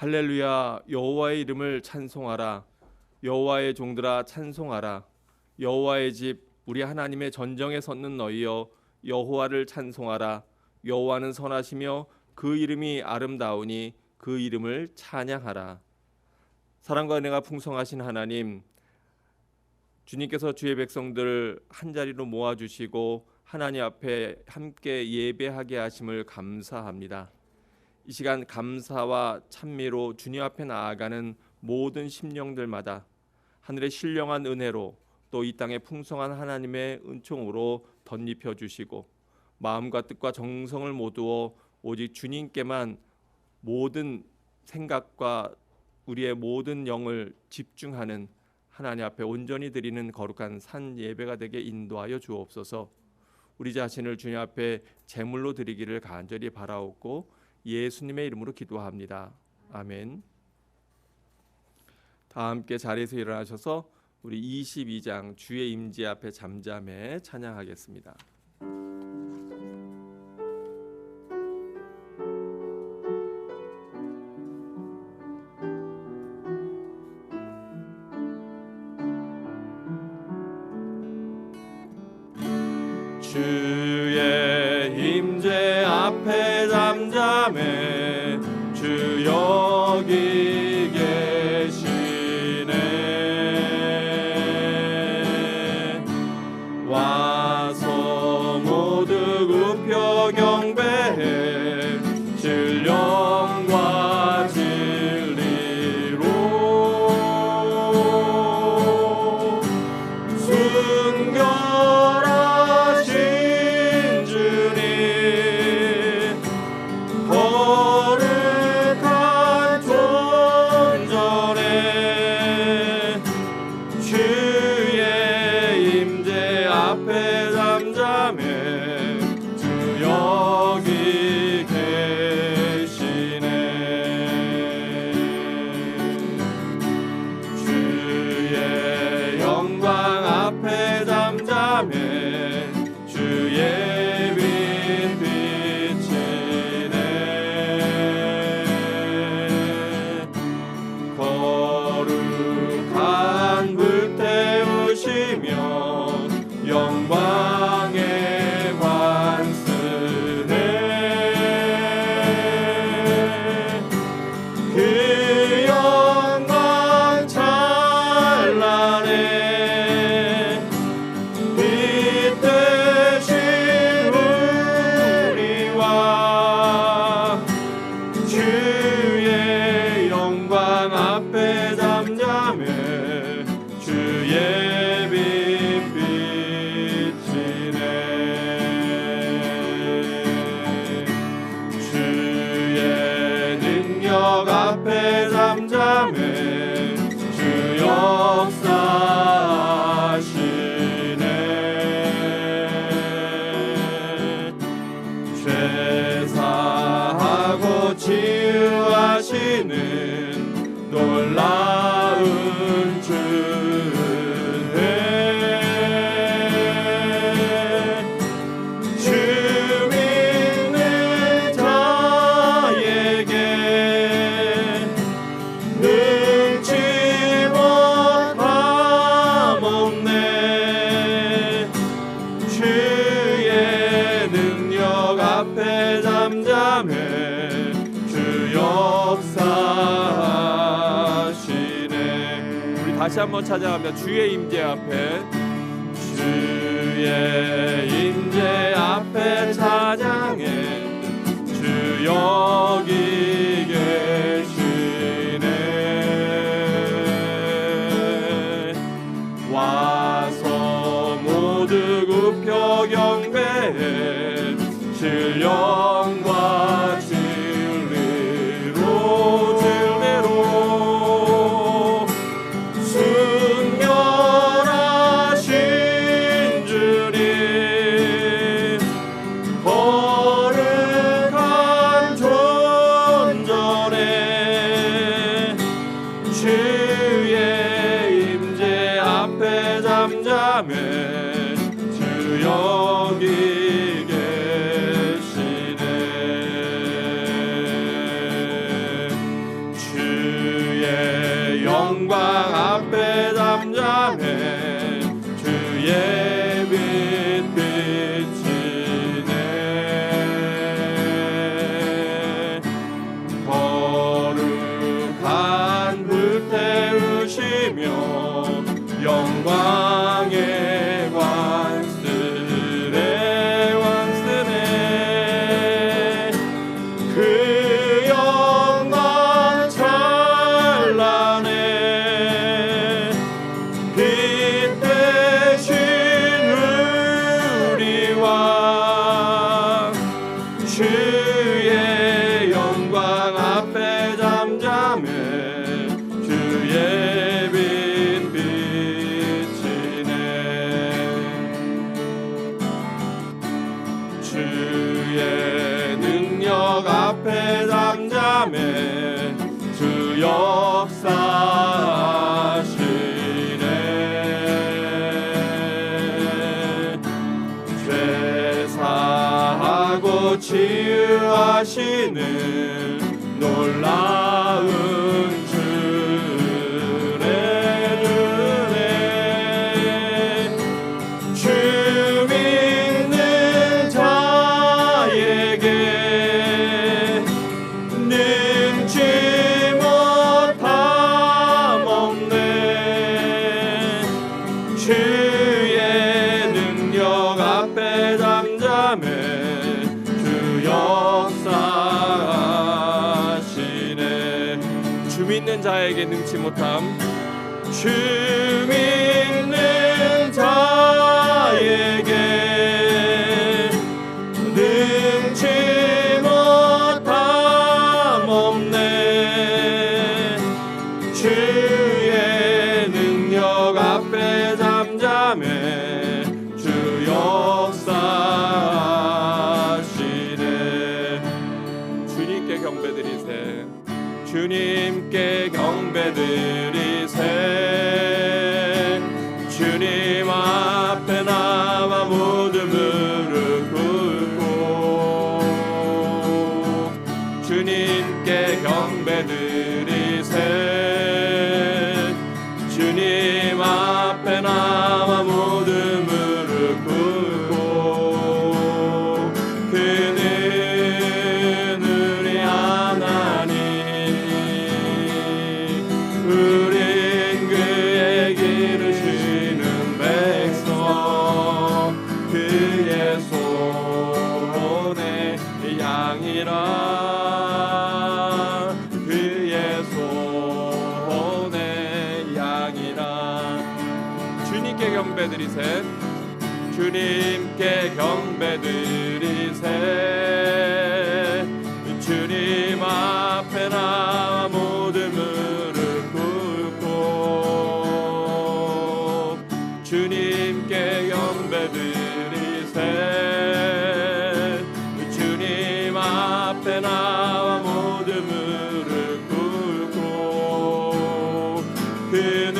할렐루야. 여호와의 이름을 찬송하라. 여호와의 종들아 찬송하라. 여호와의 집 우리 하나님의 전정에 섰는 너희여 여호와를 찬송하라. 여호와는 선하시며 그 이름이 아름다우니 그 이름을 찬양하라. 사랑과 은혜가 풍성하신 하나님, 주님께서 주의 백성들 한자리로 모아주시고 하나님 앞에 함께 예배하게 하심을 감사합니다. 이 시간 감사와 찬미로 주님 앞에 나아가는 모든 심령들마다 하늘의 신령한 은혜로 또 이 땅의 풍성한 하나님의 은총으로 덧입혀 주시고 마음과 뜻과 정성을 모두어 오직 주님께만 모든 생각과 우리의 모든 영을 집중하는 하나님 앞에 온전히 드리는 거룩한 산 예배가 되게 인도하여 주옵소서. 우리 자신을 주님 앞에 제물로 드리기를 간절히 바라옵고 예수님의 이름으로 기도합니다. 아멘. 다 함께 자리에서 일어나셔서 우리 22장 주의 임재 앞에 잠잠해 찬양하겠습니다. 주의 임재 앞에 잠잠해 주 여기 계시네. 와서 모두 굽혀 경배해 진령과 진리로 순결하신 주님 거룩한 존전에 주의 임재 앞에 잠잠해 주 여기 계시네. 주의 영광 앞에 잠잠해 주의 빛 비치네. 거룩한 불 태우시며 영광의 관쓰네. 그 영광 찬란해 빛 되신 우리와 주의 영광 앞에 잠잠해 주의 빛 비치네. 주의 능력 앞에 잠잠해 주 역사하시네. 죄사하고 치유하시는 놀라운 주네. 주 믿는 자에게 능치 못함 없네. 주의 능력 앞에 잠잠해 주 역사하시네. 우리 다시 한번 찬양하며 주의 임재 앞에 주의 임재 앞에 찬양해 주 여기 계시네. 와서 모두 굽혀 경배해 진령과 진리로 순결하신 주님 거룩한 존전에 주의 임재 앞에 잠잠해 주 여기 계시네. 잠잠해 주의 빛 비치네. 거룩한 불 태우시며 영광의 왕스레 왕스레 그 영광 찬란해 빛 대신 우리 왕 주의 영광 앞에 잠잠해 주의 빛 비치네. 주의 능력 앞에 잠잠해 주 역사하시네. 죄사하고 치유하시는 놀라운 주의 은혜 주 믿는 자에게 능치 못함 없네. 주의 능력 앞에 잠잠해 주 역사하시네. 주 믿는 자에게 능치 못함 주 믿는 자에게 능치 못함 없네. 주의 능력 앞에 잠잠해 주 역사하시네. 주님께 경배드리세. 주님께 경배드리세. 주님 앞에 나와 모두 무릎 꿇고 주님께 경배드리세. 주님 앞에 나와 모두 무릎 꿇고 그는 우리 하나님 우린 그의 기르시는 백성 그의 손에 양이라 그의 손에 양이라. 주님께 경배드리세. 주님께 경배드리세. 주님 앞에 나와 모두 무릎 꿇고 주님께 경배드리세. 주님 앞에 나와 모두 무릎 꿇고 그는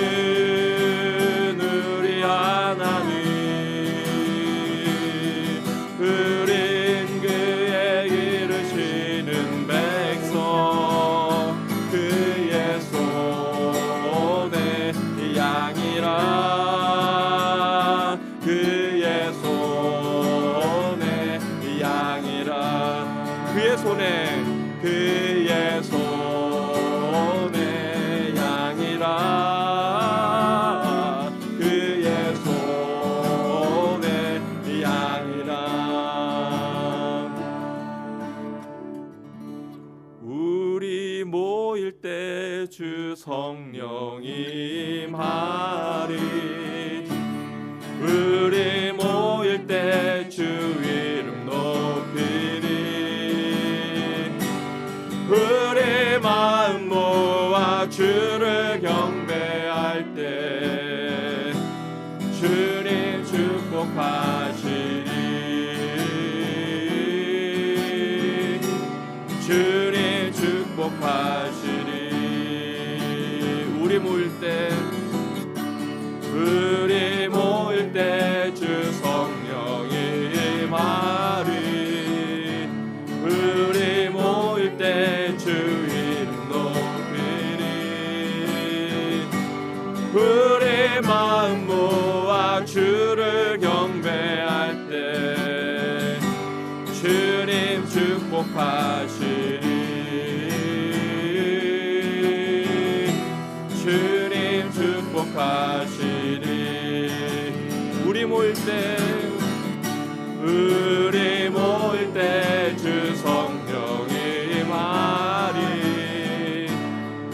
우리 하나님 우린 그의 기르시는 백성 그의 손에 양이라 그의 손에 양이라. 그의 손에 그의 손에 양이라 그의 손에 양이라. 우리 모일 때 주 성령 임하리. 우리 모일 때 주 이름 높이리. 우리 마음 모아 주를 경배할 때 주님 축복하시리. 주님 축복하시리. 우리 모일 때 주 성령 임하리. 우리 모일 때 주 이름 높이리. 우리 마음 마음 모아 주를 경배할 때 주님 축복하시리 주님 축복하시리 우리 모일 때 주 성령이 임하리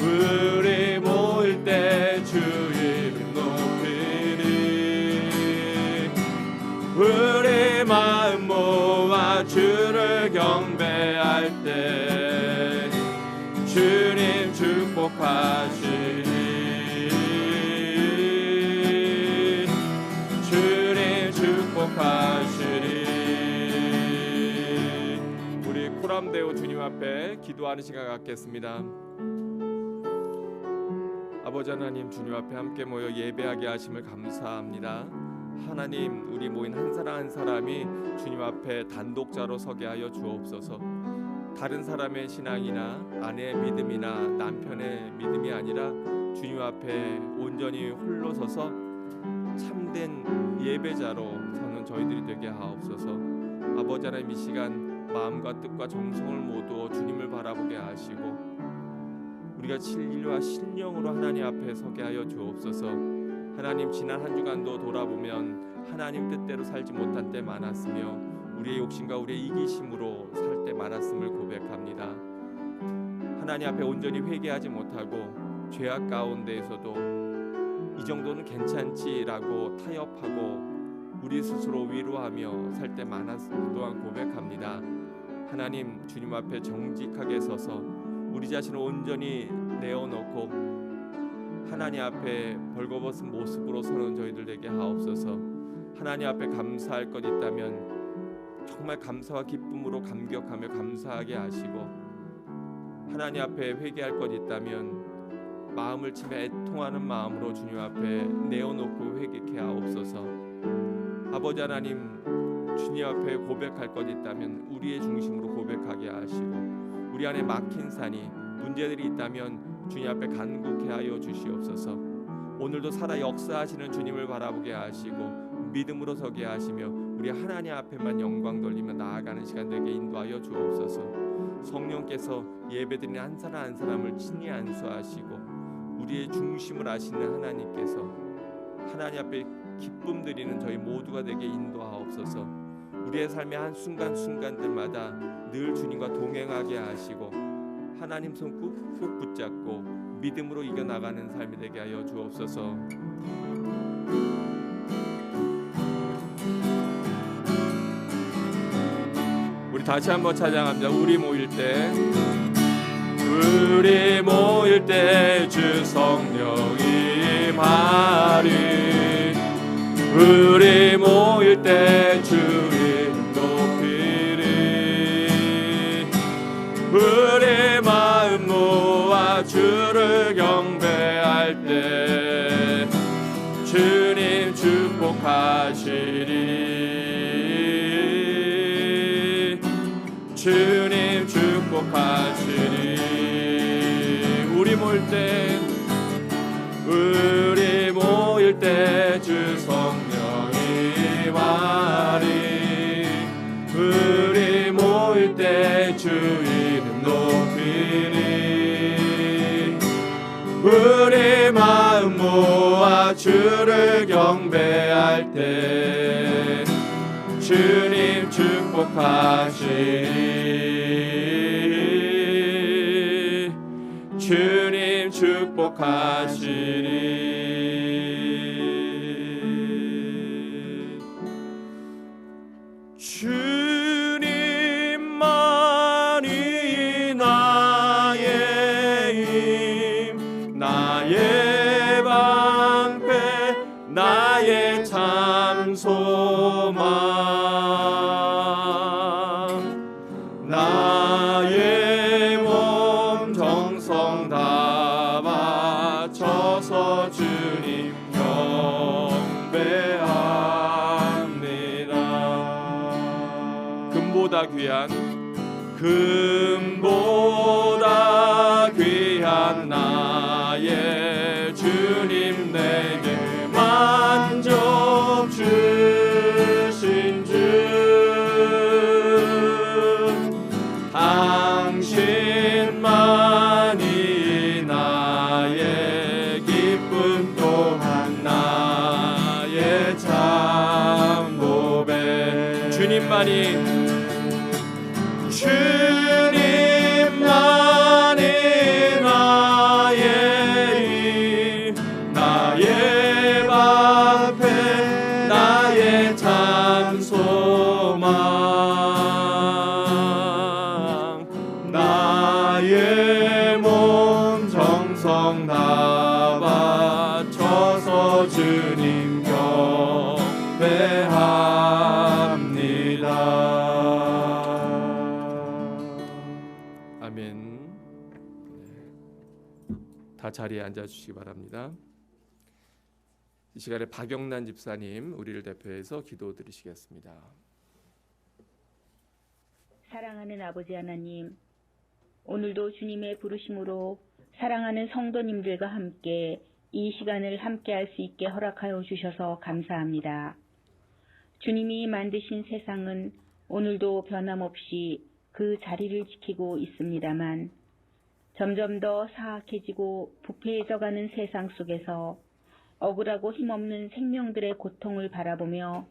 우리 모일 때 주 이름 높이리 우리 마음 모아 주를 경배할 때 주님 축복하시리 주님 축복하시리 우리 코람데오 주님 앞에 기도하는 시간 갖겠습니다. 아버지 하나님, 주님 앞에 함께 모여 예배하게 하심을 감사합니다. 하나님, 우리 모인 한 사람 한 사람이 주님 앞에 단독자로 서게 하여 주옵소서. 다른 사람의 신앙이나 아내의 믿음이나 남편의 믿음이 아니라 주님 앞에 온전히 홀로 서서 참된 예배자로 서는 저희들이 되게 하옵소서. 아버지 하나님, 이 시간 마음과 뜻과 정성을 모두 주님을 바라보게 하시고 우리가 진리와 신령으로 하나님 앞에 서게 하여 주옵소서. 하나님, 지난 한 주간도 돌아보면 하나님 뜻대로 살지 못한 때 많았으며 우리의 욕심과 우리의 이기심으로 살 때 많았음을 고백합니다. 하나님 앞에 온전히 회개하지 못하고 죄악 가운데에서도 이 정도는 괜찮지라고 타협하고 우리 스스로 위로하며 살 때 많았음을 또한 고백합니다. 하나님, 주님 앞에 정직하게 서서 우리 자신을 온전히 내어놓고 하나님 앞에 벌거벗은 모습으로 서는 저희들 되게 하옵소서. 하나님 앞에 감사할 것 있다면 정말 감사와 기쁨으로 감격하며 감사하게 하시고 하나님 앞에 회개할 것 있다면 마음을 치며 애통하는 마음으로 주님 앞에 내어놓고 회개케 하옵소서. 아버지 하나님, 주님 앞에 고백할 것 있다면 우리의 중심으로 고백하게 하시고 우리 안에 막힌 산이 문제들이 있다면 주님 앞에 간구케 하여 주시옵소서. 오늘도 살아 역사하시는 주님을 바라보게 하시고 믿음으로 서게 하시며 우리 하나님 앞에만 영광 돌리며 나아가는 시간 되게 인도하여 주옵소서. 성령께서 예배드리는 한 사람 한 사람을 친히 안수하시고 우리의 중심을 아시는 하나님께서 하나님 앞에 기쁨 드리는 저희 모두가 되게 인도하옵소서. 우리의 삶의 한순간순간들마다 늘 주님과 동행하게 하시고 하나님 손 꾹꾹 붙잡고 믿음으로 이겨나가는 삶이 되게 하여 주옵소서. 우리 다시 한번 찬양합니다. 우리 모일 때 주 성령이 임하리 우리 모일 때 주 이름 높이리 우리 마음 모아 주를 경배할 때 주님 축복하시리 주님 축복하시리 우리 모일 때 주 성령이 임하리 우리 모일 때 주 이름 높이리 우리 마음 모아 주를 경배할 때 주님 축복하시리 주님 축복하시리 주님만이 나의 힘 나의 방패 나의 참 소망 나의 몸 정성 다 바쳐서 주님 경배합니다. 금보다 귀한 나의 주님 내게 주님만이 나의 나의 방패 나의 참 소망 나의 몸 정성 다 바쳐서 주님 경배합니다. 아멘. 다 자리에 앉아주시기 바랍니다. 이 시간에 박영란 집사님 우리를 대표해서 기도드리시겠습니다. 사랑하는 아버지 하나님, 오늘도 주님의 부르심으로 사랑하는 성도님들과 함께 이 시간을 함께할 수 있게 허락하여 주셔서 감사합니다. 주님이 만드신 세상은 오늘도 변함없이 그 자리를 지키고 있습니다만 점점 더 사악해지고 부패해져가는 세상 속에서 억울하고 힘없는 생명들의 고통을 바라보며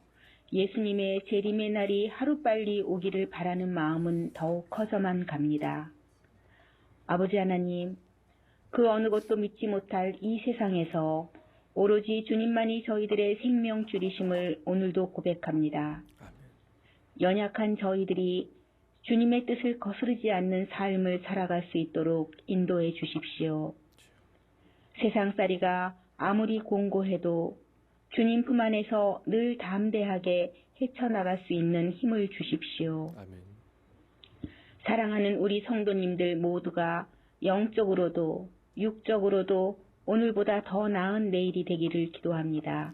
예수님의 재림의 날이 하루빨리 오기를 바라는 마음은 더욱 커져만 갑니다. 아버지 하나님, 그 어느 것도 믿지 못할 이 세상에서 오로지 주님만이 저희들의 생명줄이심을 오늘도 고백합니다. 연약한 저희들이 주님의 뜻을 거스르지 않는 삶을 살아갈 수 있도록 인도해 주십시오. 세상살이가 아무리 공고해도 주님 품 안에서 늘 담대하게 헤쳐나갈 수 있는 힘을 주십시오. 아멘. 사랑하는 우리 성도님들 모두가 영적으로도 육적으로도 오늘보다 더 나은 내일이 되기를 기도합니다.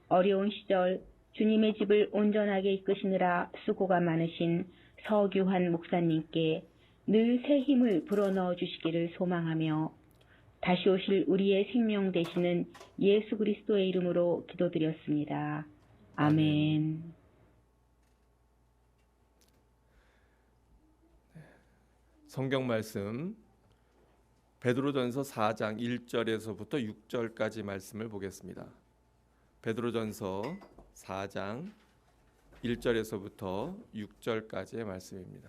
어려운 시절 주님의 집을 온전하게 이끄시느라 수고가 많으신 서규환 목사님께 늘 새 힘을 불어넣어 주시기를 소망하며 다시 오실 우리의 생명 되시는 예수 그리스도의 이름으로 기도드렸습니다. 아멘. 성경 말씀 베드로전서 4장 1절에서부터 6절까지 말씀을 보겠습니다. 베드로전서 4장 1절에서부터 6절까지의 말씀입니다.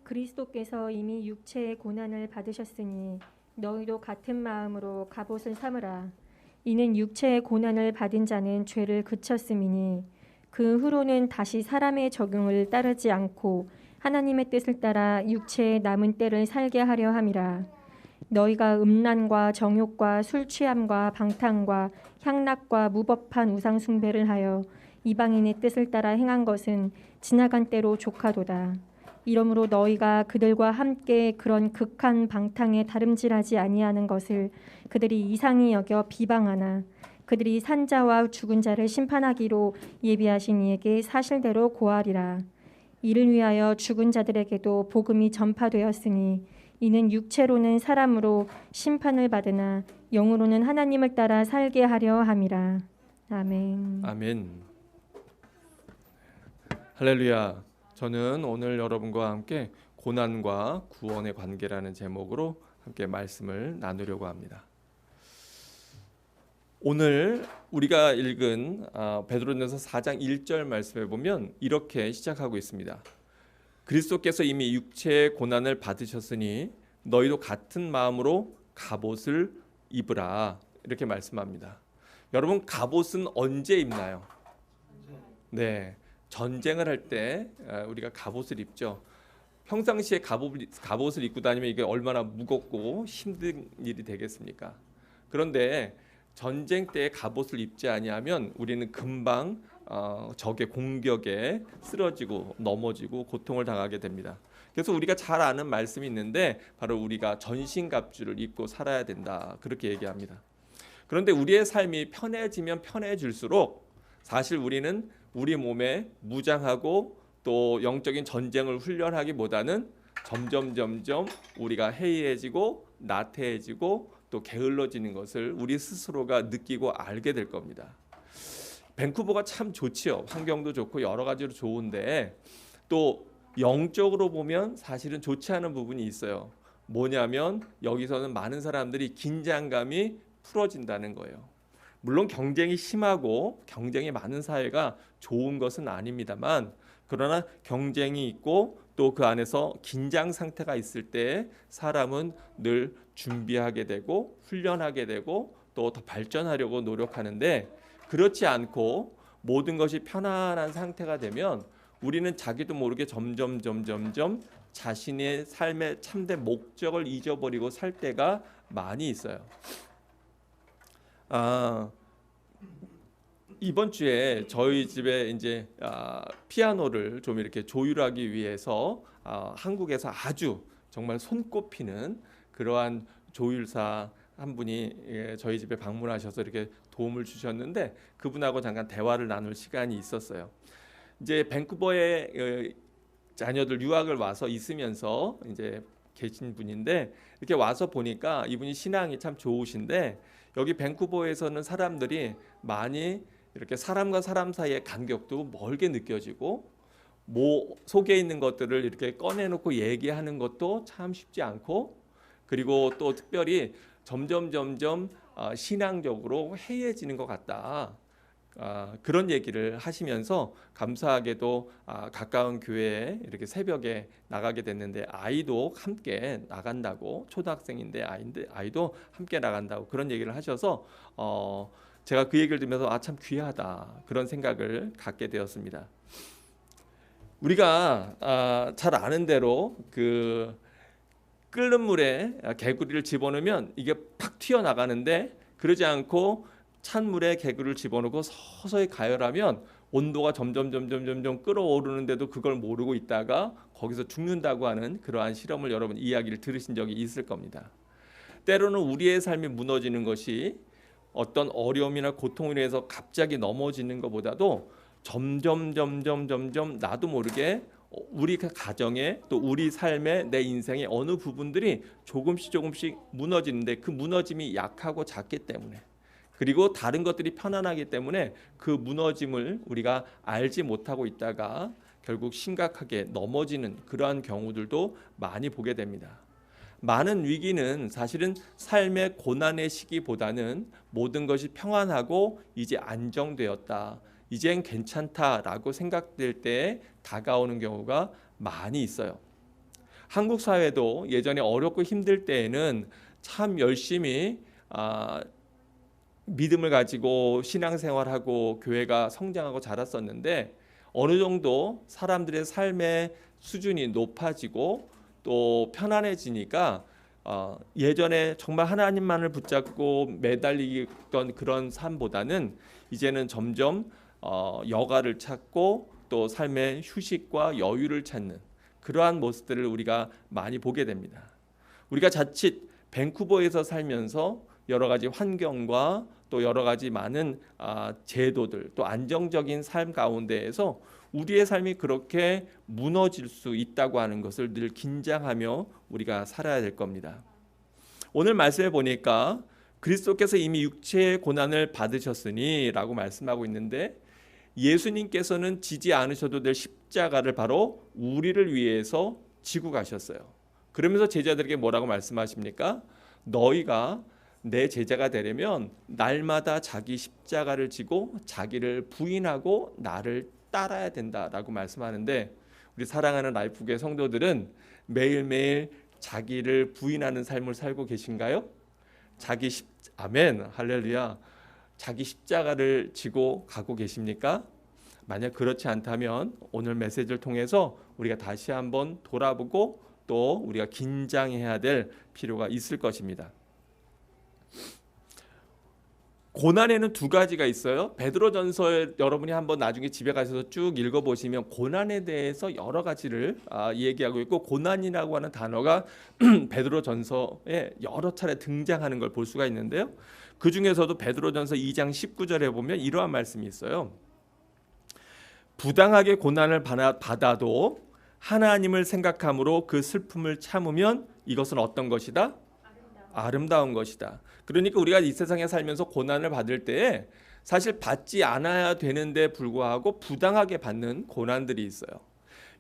그리스도께서 이미 육체의 고난을 받으셨으니 너희도 같은 마음으로 갑옷을 삼으라. 이는 육체의 고난을 받은 자는 죄를 그쳤음이니 그 후로는 다시 사람의 적용을 따르지 않고 하나님의 뜻을 따라 육체의 남은 때를 살게 하려 함이라. 너희가 음란과 정욕과 술 취함과 방탕과 향락과 무법한 우상 숭배를 하여 이방인의 뜻을 따라 행한 것은 지나간 때로 족하도다. 이러므로 너희가 그들과 함께 그런 극한 방탕에 다름질하지 아니하는 것을 그들이 이상히 여겨 비방하나 그들이 산자와 죽은 자를 심판하기로 예비하신 이에게 사실대로 고하리라. 이를 위하여 죽은 자들에게도 복음이 전파되었으니 이는 육체로는 사람으로 심판을 받으나 영으로는 하나님을 따라 살게 하려 함이라. 아멘. 아멘. 할렐루야. 저는 오늘 여러분과 함께 고난과 구원의 관계라는 제목으로 함께 말씀을 나누려고 합니다. 오늘 우리가 읽은 베드로전서 4장 1절 말씀에 보면 이렇게 시작하고 있습니다. 그리스도께서 이미 육체의 고난을 받으셨으니 너희도 같은 마음으로 갑옷을 입으라. 이렇게 말씀합니다. 여러분, 갑옷은 언제 입나요? 네, 전쟁을 할 때 우리가 갑옷을 입죠. 평상시에 갑옷을 입고 다니면 이게 얼마나 무겁고 힘든 일이 되겠습니까? 그런데 전쟁 때 갑옷을 입지 아니하면 우리는 금방 적의 공격에 쓰러지고 넘어지고 고통을 당하게 됩니다. 그래서 우리가 잘 아는 말씀이 있는데 바로 우리가 전신갑주를 입고 살아야 된다, 그렇게 얘기합니다. 그런데 우리의 삶이 편해지면 편해질수록 사실 우리는 우리 몸에 무장하고 또 영적인 전쟁을 훈련하기보다는 점점 우리가 해이해지고 나태해지고 또 게을러지는 것을 우리 스스로가 느끼고 알게 될 겁니다. 밴쿠버가 참 좋지요. 환경도 좋고 여러 가지로 좋은데 또 영적으로 보면 사실은 좋지 않은 부분이 있어요. 뭐냐면 여기서는 많은 사람들이 긴장감이 풀어진다는 거예요. 물론 경쟁이 심하고 경쟁이 많은 사회가 좋은 것은 아닙니다만, 그러나 경쟁이 있고 또 그 안에서 긴장 상태가 있을 때 사람은 늘 준비하게 되고 훈련하게 되고 또 더 발전하려고 노력하는데, 그렇지 않고 모든 것이 편안한 상태가 되면 우리는 자기도 모르게 점점 자신의 삶의 참된 목적을 잊어버리고 살 때가 많이 있어요. 이번 주에 저희 집에 이제 피아노를 좀 이렇게 조율하기 위해서 한국에서 아주 정말 손꼽히는 그러한 조율사 한 분이 저희 집에 방문하셔서 이렇게 도움을 주셨는데, 그분하고 잠깐 대화를 나눌 시간이 있었어요. 이제 밴쿠버에 자녀들 유학을 와서 있으면서 이제 계신 분인데, 이렇게 와서 보니까 이분이 신앙이 참 좋으신데, 여기 밴쿠버에서는 사람들이 많이 이렇게 사람과 사람 사이의 간격도 멀게 느껴지고, 뭐 속에 있는 것들을 이렇게 꺼내놓고 얘기하는 것도 참 쉽지 않고, 그리고 또 특별히 점점 신앙적으로 해이해지는 것 같다. 그런 얘기를 하시면서 감사하게도 가까운 교회에 이렇게 새벽에 나가게 됐는데, 아이도 함께 나간다고, 초등학생인데 아이도 함께 나간다고 그런 얘기를 하셔서 제가 그 얘기를 들으면서 참 귀하다, 그런 생각을 갖게 되었습니다. 우리가 잘 아는 대로 그 끓는 물에 개구리를 집어넣으면 이게 팍 튀어나가는데, 그러지 않고 찬물에 개구리를 집어넣고 서서히 가열하면 온도가 점점 끓어오르는데도 그걸 모르고 있다가 거기서 죽는다고 하는 그러한 실험을 여러분 이야기를 들으신 적이 있을 겁니다. 때로는 우리의 삶이 무너지는 것이 어떤 어려움이나 고통으로 인해서 갑자기 넘어지는 것보다도 점점 나도 모르게 우리 가정에 또 우리 삶의 내 인생의 어느 부분들이 조금씩 무너지는데, 그 무너짐이 약하고 작기 때문에, 그리고 다른 것들이 편안하기 때문에 그 무너짐을 우리가 알지 못하고 있다가 결국 심각하게 넘어지는 그러한 경우들도 많이 보게 됩니다. 많은 위기는 사실은 삶의 고난의 시기보다는 모든 것이 평안하고 이제 안정되었다, 이젠 괜찮다라고 생각될 때 다가오는 경우가 많이 있어요. 한국 사회도 예전에 어렵고 힘들 때에는 참 열심히 믿음을 가지고 신앙생활하고 교회가 성장하고 자랐었는데, 어느 정도 사람들의 삶의 수준이 높아지고 또 편안해지니까 예전에 정말 하나님만을 붙잡고 매달리던 그런 삶보다는 이제는 점점 여가를 찾고 또 삶의 휴식과 여유를 찾는 그러한 모습들을 우리가 많이 보게 됩니다. 우리가 자칫 밴쿠버에서 살면서 여러 가지 환경과 또 여러 가지 많은 제도들, 또 안정적인 삶 가운데에서 우리의 삶이 그렇게 무너질 수 있다고 하는 것을 늘 긴장하며 우리가 살아야 될 겁니다. 오늘 말씀해 보니까 그리스도께서 이미 육체의 고난을 받으셨으니 라고 말씀하고 있는데, 예수님께서는 지지 않으셔도 될 십자가를 바로 우리를 위해서 지고 가셨어요. 그러면서 제자들에게 뭐라고 말씀하십니까? 너희가 내 제자가 되려면 날마다 자기 십자가를 지고 자기를 부인하고 나를 따라야 된다라고 말씀하는데, 우리 사랑하는 라이프교회 성도들은 매일매일 자기를 부인하는 삶을 살고 계신가요? 아멘, 할렐루야. 자기 십자가를 지고 가고 계십니까? 만약 그렇지 않다면 오늘 메시지를 통해서 우리가 다시 한번 돌아보고 또 우리가 긴장해야 될 필요가 있을 것입니다. 고난에는 두 가지가 있어요. 베드로전서에 여러분이 한번 나중에 집에 가셔서 쭉 읽어보시면 고난에 대해서 여러 가지를 얘기하고 있고, 고난이라고 하는 단어가 베드로전서에 여러 차례 등장하는 걸 볼 수가 있는데요. 그 중에서도 베드로전서 2장 19절에 보면 이러한 말씀이 있어요. 부당하게 고난을 받아도 하나님을 생각함으로 그 슬픔을 참으면 이것은 어떤 것이다? 아름다운 것이다. 그러니까 우리가 이 세상에 살면서 고난을 받을 때에 사실 받지 않아야 되는데 불구하고 부당하게 받는 고난들이 있어요.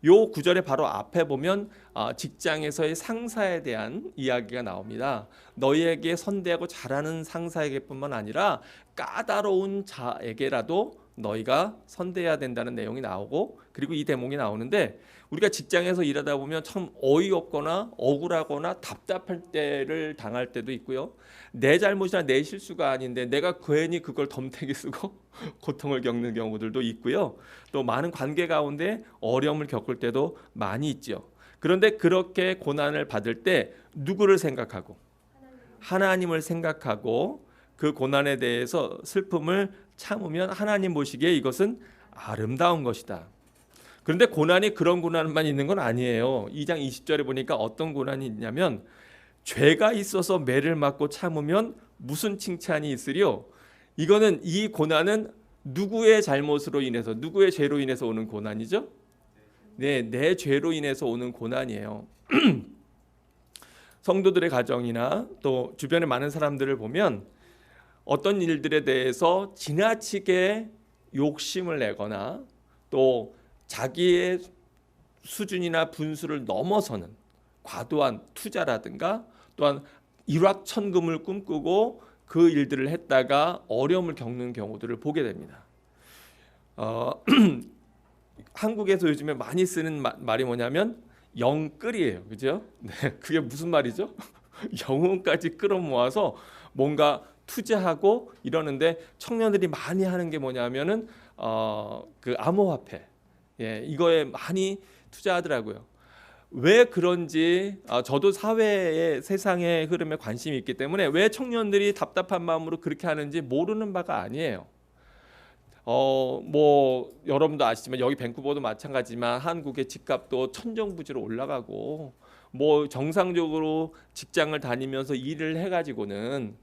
요 구절의 바로 앞에 보면 직장에서의 상사에 대한 이야기가 나옵니다. 너희에게 선대하고 잘하는 상사에게뿐만 아니라 까다로운 자에게라도 너희가 선대해야 된다는 내용이 나오고, 그리고 이 대목이 나오는데, 우리가 직장에서 일하다 보면 참 어이없거나 억울하거나 답답할 때를 당할 때도 있고요. 내 잘못이나 내 실수가 아닌데 내가 괜히 그걸 덤태기 쓰고 고통을 겪는 경우들도 있고요. 또 많은 관계 가운데 어려움을 겪을 때도 많이 있죠. 그런데 그렇게 고난을 받을 때 누구를 생각하고, 하나님을 생각하고 그 고난에 대해서 슬픔을 참으면 하나님 보시기에 이것은 아름다운 것이다. 그런데 고난이 그런 고난만 있는 건 아니에요. 2장 20절에 보니까 어떤 고난이 있냐면, 죄가 있어서 매를 맞고 참으면 무슨 칭찬이 있으리요. 이거는, 이 고난은 누구의 잘못으로 인해서, 누구의 죄로 인해서 오는 고난이죠? 네, 내 죄로 인해서 오는 고난이에요. 성도들의 가정이나 또 주변의 많은 사람들을 보면 어떤 일들에 대해서 지나치게 욕심을 내거나 또 자기의 수준이나 분수를 넘어서는 과도한 투자라든가, 또한 일확천금을 꿈꾸고 그 일들을 했다가 어려움을 겪는 경우들을 보게 됩니다. 한국에서 요즘에 많이 쓰는 말이 뭐냐면 영끌이에요. 그죠? 네, 그게 무슨 말이죠? 영혼까지 끌어모아서 뭔가 투자하고 이러는데, 청년들이 많이 하는 게 뭐냐면은 그 암호화폐, 예, 이거에 많이 투자하더라고요. 왜 그런지 저도 사회의 세상의 흐름에 관심이 있기 때문에 왜 청년들이 답답한 마음으로 그렇게 하는지 모르는 바가 아니에요. 뭐 여러분도 아시지만 여기 밴쿠버도 마찬가지지만 한국의 집값도 천정부지로 올라가고, 뭐 정상적으로 직장을 다니면서 일을 해가지고는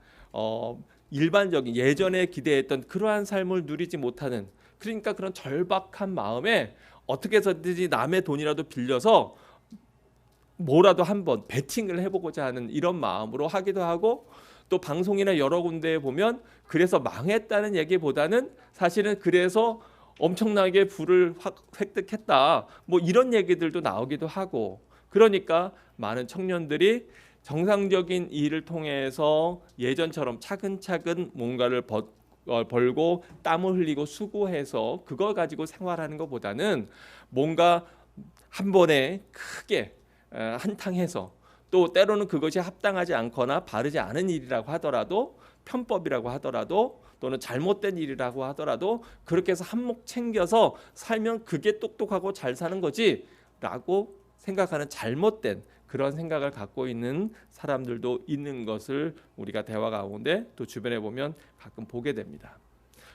일반적인 예전에 기대했던 그러한 삶을 누리지 못하는, 그러니까 그런 절박한 마음에 어떻게 해서든지 남의 돈이라도 빌려서 뭐라도 한번 베팅을 해보고자 하는 이런 마음으로 하기도 하고, 또 방송이나 여러 군데에 보면 그래서 망했다는 얘기보다는 사실은 그래서 엄청나게 부를 획득했다, 뭐 이런 얘기들도 나오기도 하고, 그러니까 많은 청년들이 정상적인 일을 통해서 예전처럼 차근차근 뭔가를 벌고 땀을 흘리고 수고해서 그걸 가지고 생활하는 것보다는 뭔가 한 번에 크게 한탕해서, 또 때로는 그것이 합당하지 않거나 바르지 않은 일이라고 하더라도, 편법이라고 하더라도, 또는 잘못된 일이라고 하더라도 그렇게 해서 한몫 챙겨서 살면 그게 똑똑하고 잘 사는 거지 라고 생각하는 잘못된 그런 생각을 갖고 있는 사람들도 있는 것을 우리가 대화 가운데 또 주변에 보면 가끔 보게 됩니다.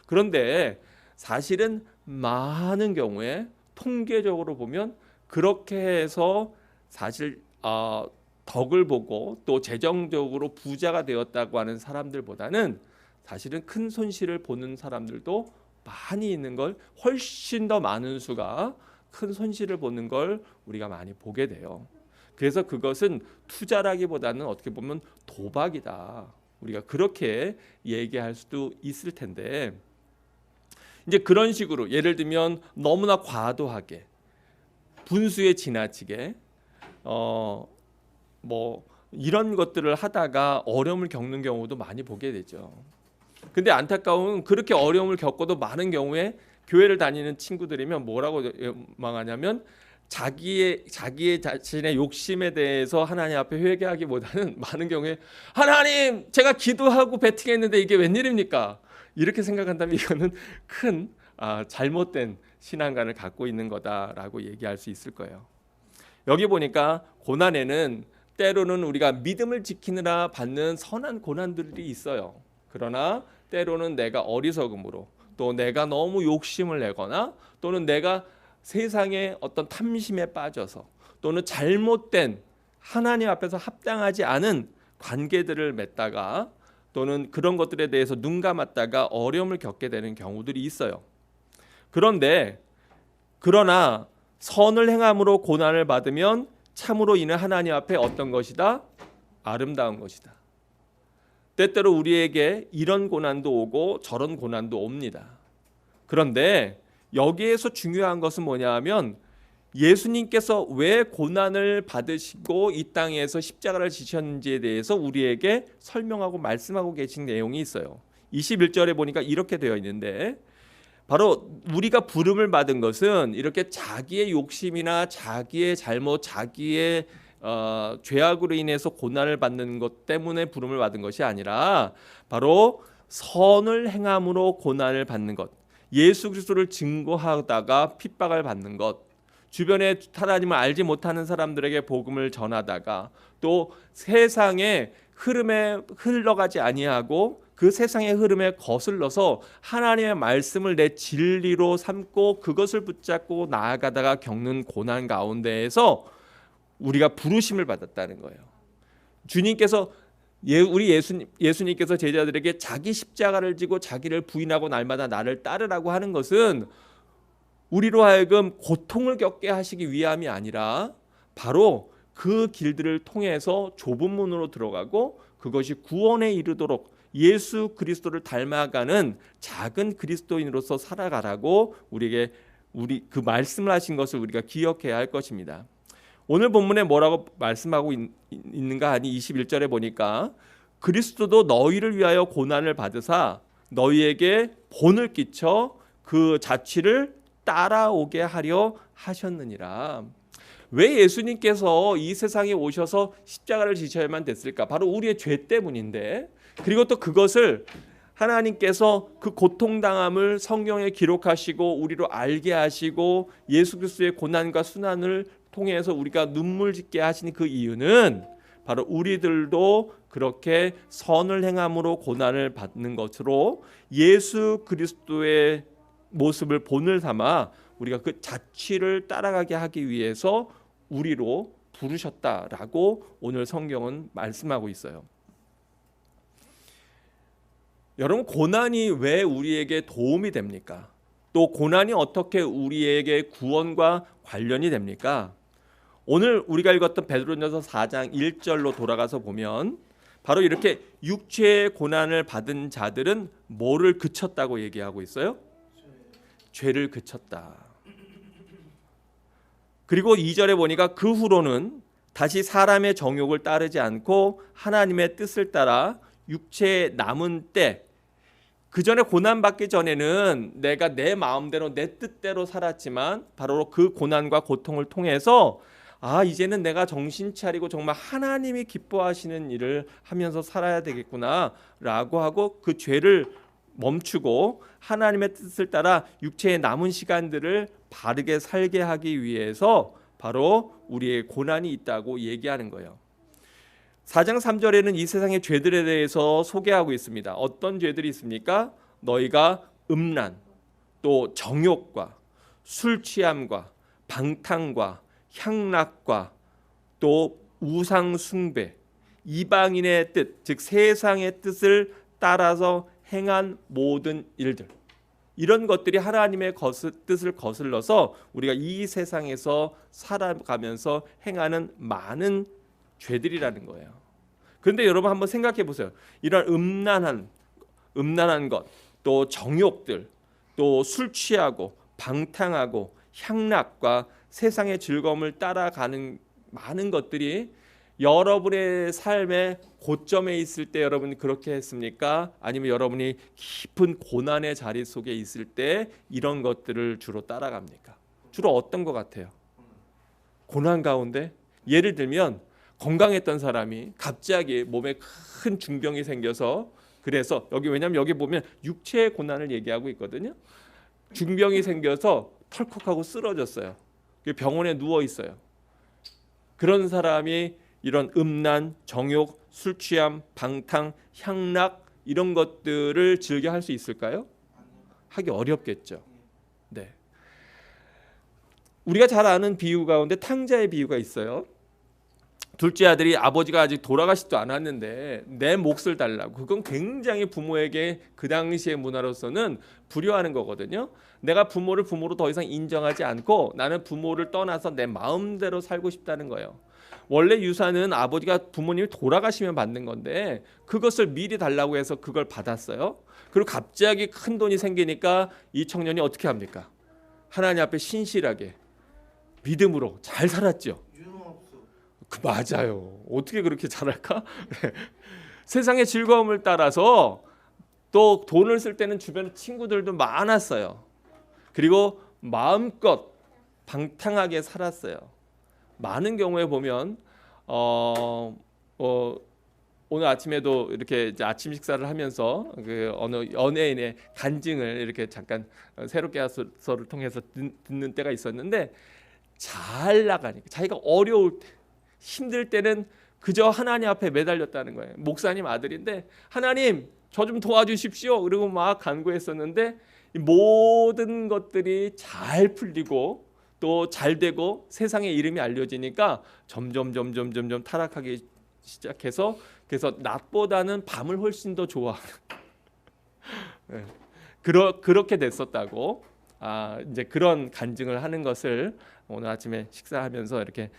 그런데 사실은 많은 경우에 통계적으로 보면 그렇게 해서 사실 덕을 보고 또 재정적으로 부자가 되었다고 하는 사람들보다는 사실은 큰 손실을 보는 사람들도 많이 있는 걸, 훨씬 더 많은 수가 큰 손실을 보는 걸 우리가 많이 보게 돼요. 그래서 그것은 투자라기보다는 어떻게 보면 도박이다, 우리가 그렇게 얘기할 수도 있을 텐데, 이제 그런 식으로 예를 들면 너무나 과도하게 분수에 지나치게 뭐 이런 것들을 하다가 어려움을 겪는 경우도 많이 보게 되죠. 근데 안타까운, 그렇게 어려움을 겪어도 많은 경우에 교회를 다니는 친구들이면 뭐라고 망하냐면, 자기의 자신의 욕심에 대해서 하나님 앞에 회개하기보다는 많은 경우에 하나님, 제가 기도하고 베팅했는데 이게 웬일입니까? 이렇게 생각한다면 이거는 큰 잘못된 신앙관을 갖고 있는 거다라고 얘기할 수 있을 거예요. 여기 보니까 고난에는 때로는 우리가 믿음을 지키느라 받는 선한 고난들이 있어요. 그러나 때로는 내가 어리석음으로, 또 내가 너무 욕심을 내거나, 또는 내가 세상의 어떤 탐심에 빠져서, 또는 잘못된 하나님 앞에서 합당하지 않은 관계들을 맺다가, 또는 그런 것들에 대해서 눈 감았다가 어려움을 겪게 되는 경우들이 있어요. 그러나 선을 행함으로 고난을 받으면 참으로 이는 하나님 앞에 어떤 것이다? 아름다운 것이다. 때때로 우리에게 이런 고난도 오고 저런 고난도 옵니다. 그런데 여기에서 중요한 것은 뭐냐 하면, 예수님께서 왜 고난을 받으시고 이 땅에서 십자가를 지셨는지에 대해서 우리에게 설명하고 말씀하고 계신 내용이 있어요. 21절에 보니까 이렇게 되어 있는데, 바로 우리가 부름을 받은 것은 이렇게 자기의 욕심이나 자기의 잘못, 자기의 죄악으로 인해서 고난을 받는 것 때문에 부름을 받은 것이 아니라 바로 선을 행함으로 고난을 받는 것, 예수 그리스도를 증거하다가 핍박을 받는 것, 주변에 하나님을 알지 못하는 사람들에게 복음을 전하다가 또 세상의 흐름에 흘러가지 아니하고 그 세상의 흐름에 거슬러서 하나님의 말씀을 내 진리로 삼고 그것을 붙잡고 나아가다가 겪는 고난 가운데에서 우리가 부르심을 받았다는 거예요. 주님께서 우리 예수님께서 제자들에게 자기 십자가를 지고 자기를 부인하고 날마다 나를 따르라고 하는 것은 우리로 하여금 고통을 겪게 하시기 위함이 아니라 바로 그 길들을 통해서 좁은 문으로 들어가고 그것이 구원에 이르도록 예수 그리스도를 닮아가는 작은 그리스도인으로서 살아가라고 우리 그 말씀을 하신 것을 우리가 기억해야 할 것입니다. 오늘 본문에 뭐라고 말씀하고 있는가 하니 21절에 보니까 그리스도도 너희를 위하여 고난을 받으사 너희에게 본을 끼쳐 그 자취를 따라오게 하려 하셨느니라. 왜 예수님께서 이 세상에 오셔서 십자가를 지셔야만 됐을까? 바로 우리의 죄 때문인데, 그리고 또 그것을 하나님께서 그 고통당함을 성경에 기록하시고 우리로 알게 하시고 예수 그리스도의 고난과 순환을 통해서 우리가 눈물 짓게 하신 그 이유는 바로 우리들도 그렇게 선을 행함으로 고난을 받는 것으로 예수 그리스도의 모습을 본을 삼아 우리가 그 자취를 따라가게 하기 위해서 우리로 부르셨다라고 오늘 성경은 말씀하고 있어요. 여러분, 고난이 왜 우리에게 도움이 됩니까? 또 고난이 어떻게 우리에게 구원과 관련이 됩니까? 오늘 우리가 읽었던 베드로전서 4장 1절로 돌아가서 보면 바로 이렇게 육체의 고난을 받은 자들은 뭐를 그쳤다고 얘기하고 있어요? 죄를 그쳤다. 그리고 2절에 보니까 그 후로는 다시 사람의 정욕을 따르지 않고 하나님의 뜻을 따라 육체에 남은 때, 그 전에 고난받기 전에는 내가 내 마음대로 내 뜻대로 살았지만 바로 그 고난과 고통을 통해서 이제는 내가 정신 차리고 정말 하나님이 기뻐하시는 일을 하면서 살아야 되겠구나 라고 하고 그 죄를 멈추고 하나님의 뜻을 따라 육체의 남은 시간들을 바르게 살게 하기 위해서 바로 우리의 고난이 있다고 얘기하는 거예요. 4장 3절에는 이 세상의 죄들에 대해서 소개하고 있습니다. 어떤 죄들이 있습니까? 너희가 음란, 또 정욕과 술 취함과 방탕과 향락과 또 우상 숭배, 이방인의 뜻, 즉 세상의 뜻을 따라서 행한 모든 일들, 이런 것들이 하나님의 뜻을 거슬러서 우리가 이 세상에서 살아가면서 행하는 많은 죄들이라는 거예요. 그런데 여러분 한번 생각해 보세요. 이런 음란한 것, 또 정욕들, 또 술 취하고 방탕하고 향락과 세상의 즐거움을 따라가는 많은 것들이 여러분의 삶의 고점에 있을 때 여러분이 그렇게 했습니까? 아니면 여러분이 깊은 고난의 자리 속에 있을 때 이런 것들을 주로 따라갑니까? 주로 어떤 것 같아요? 고난 가운데? 예를 들면 건강했던 사람이 갑자기 몸에 큰 중병이 생겨서, 그래서 왜냐면 여기 보면 육체의 고난을 얘기하고 있거든요. 중병이 생겨서 털컥하고 쓰러졌어요. 병원에 누워 있어요. 그런 사람이 이런 음란, 정욕, 술 취함, 방탕, 향락 이런 것들을 즐겨 할 수 있을까요? 하기 어렵겠죠. 네. 우리가 잘 아는 비유 가운데 탕자의 비유가 있어요. 둘째 아들이 아버지가 아직 돌아가시지도 않았는데 내 몫을 달라고. 그건 굉장히 부모에게 그 당시의 문화로서는 불효하는 거거든요. 내가 부모를 부모로 더 이상 인정하지 않고 나는 부모를 떠나서 내 마음대로 살고 싶다는 거예요. 원래 유산은 아버지가 부모님이 돌아가시면 받는 건데 그것을 미리 달라고 해서 그걸 받았어요. 그리고 갑자기 큰 돈이 생기니까 이 청년이 어떻게 합니까? 하나님 앞에 신실하게 믿음으로 잘 살았죠. 맞아요. 어떻게 그렇게 잘할까? 세상의 즐거움을 따라서 또 돈을 쓸 때는 주변에 친구들도 많았어요. 그리고 마음껏 방탕하게 살았어요. 많은 경우에 보면 오늘 아침에도 이렇게 이제 아침 식사를 하면서 그 어느 연예인의 간증을 이렇게 잠깐 새롭게 하소서를 통해서 듣는 때가 있었는데, 잘 나가니까 자기가 어려울 때 힘들 때는 그저 하나님 앞에 매달렸다는 거예요. 목사님 아들인데 하나님 저 좀 도와주십시오. 그리고 막 간구했었는데 이 모든 것들이 잘 풀리고 또 잘 되고 세상의 이름이 알려지니까 점점 타락하기 시작해서 그래서 낮보다는 밤을 훨씬 더 좋아. 네. 그렇게 됐었다고 이제 그런 간증을 하는 것을 오늘 아침에 식사하면서 이렇게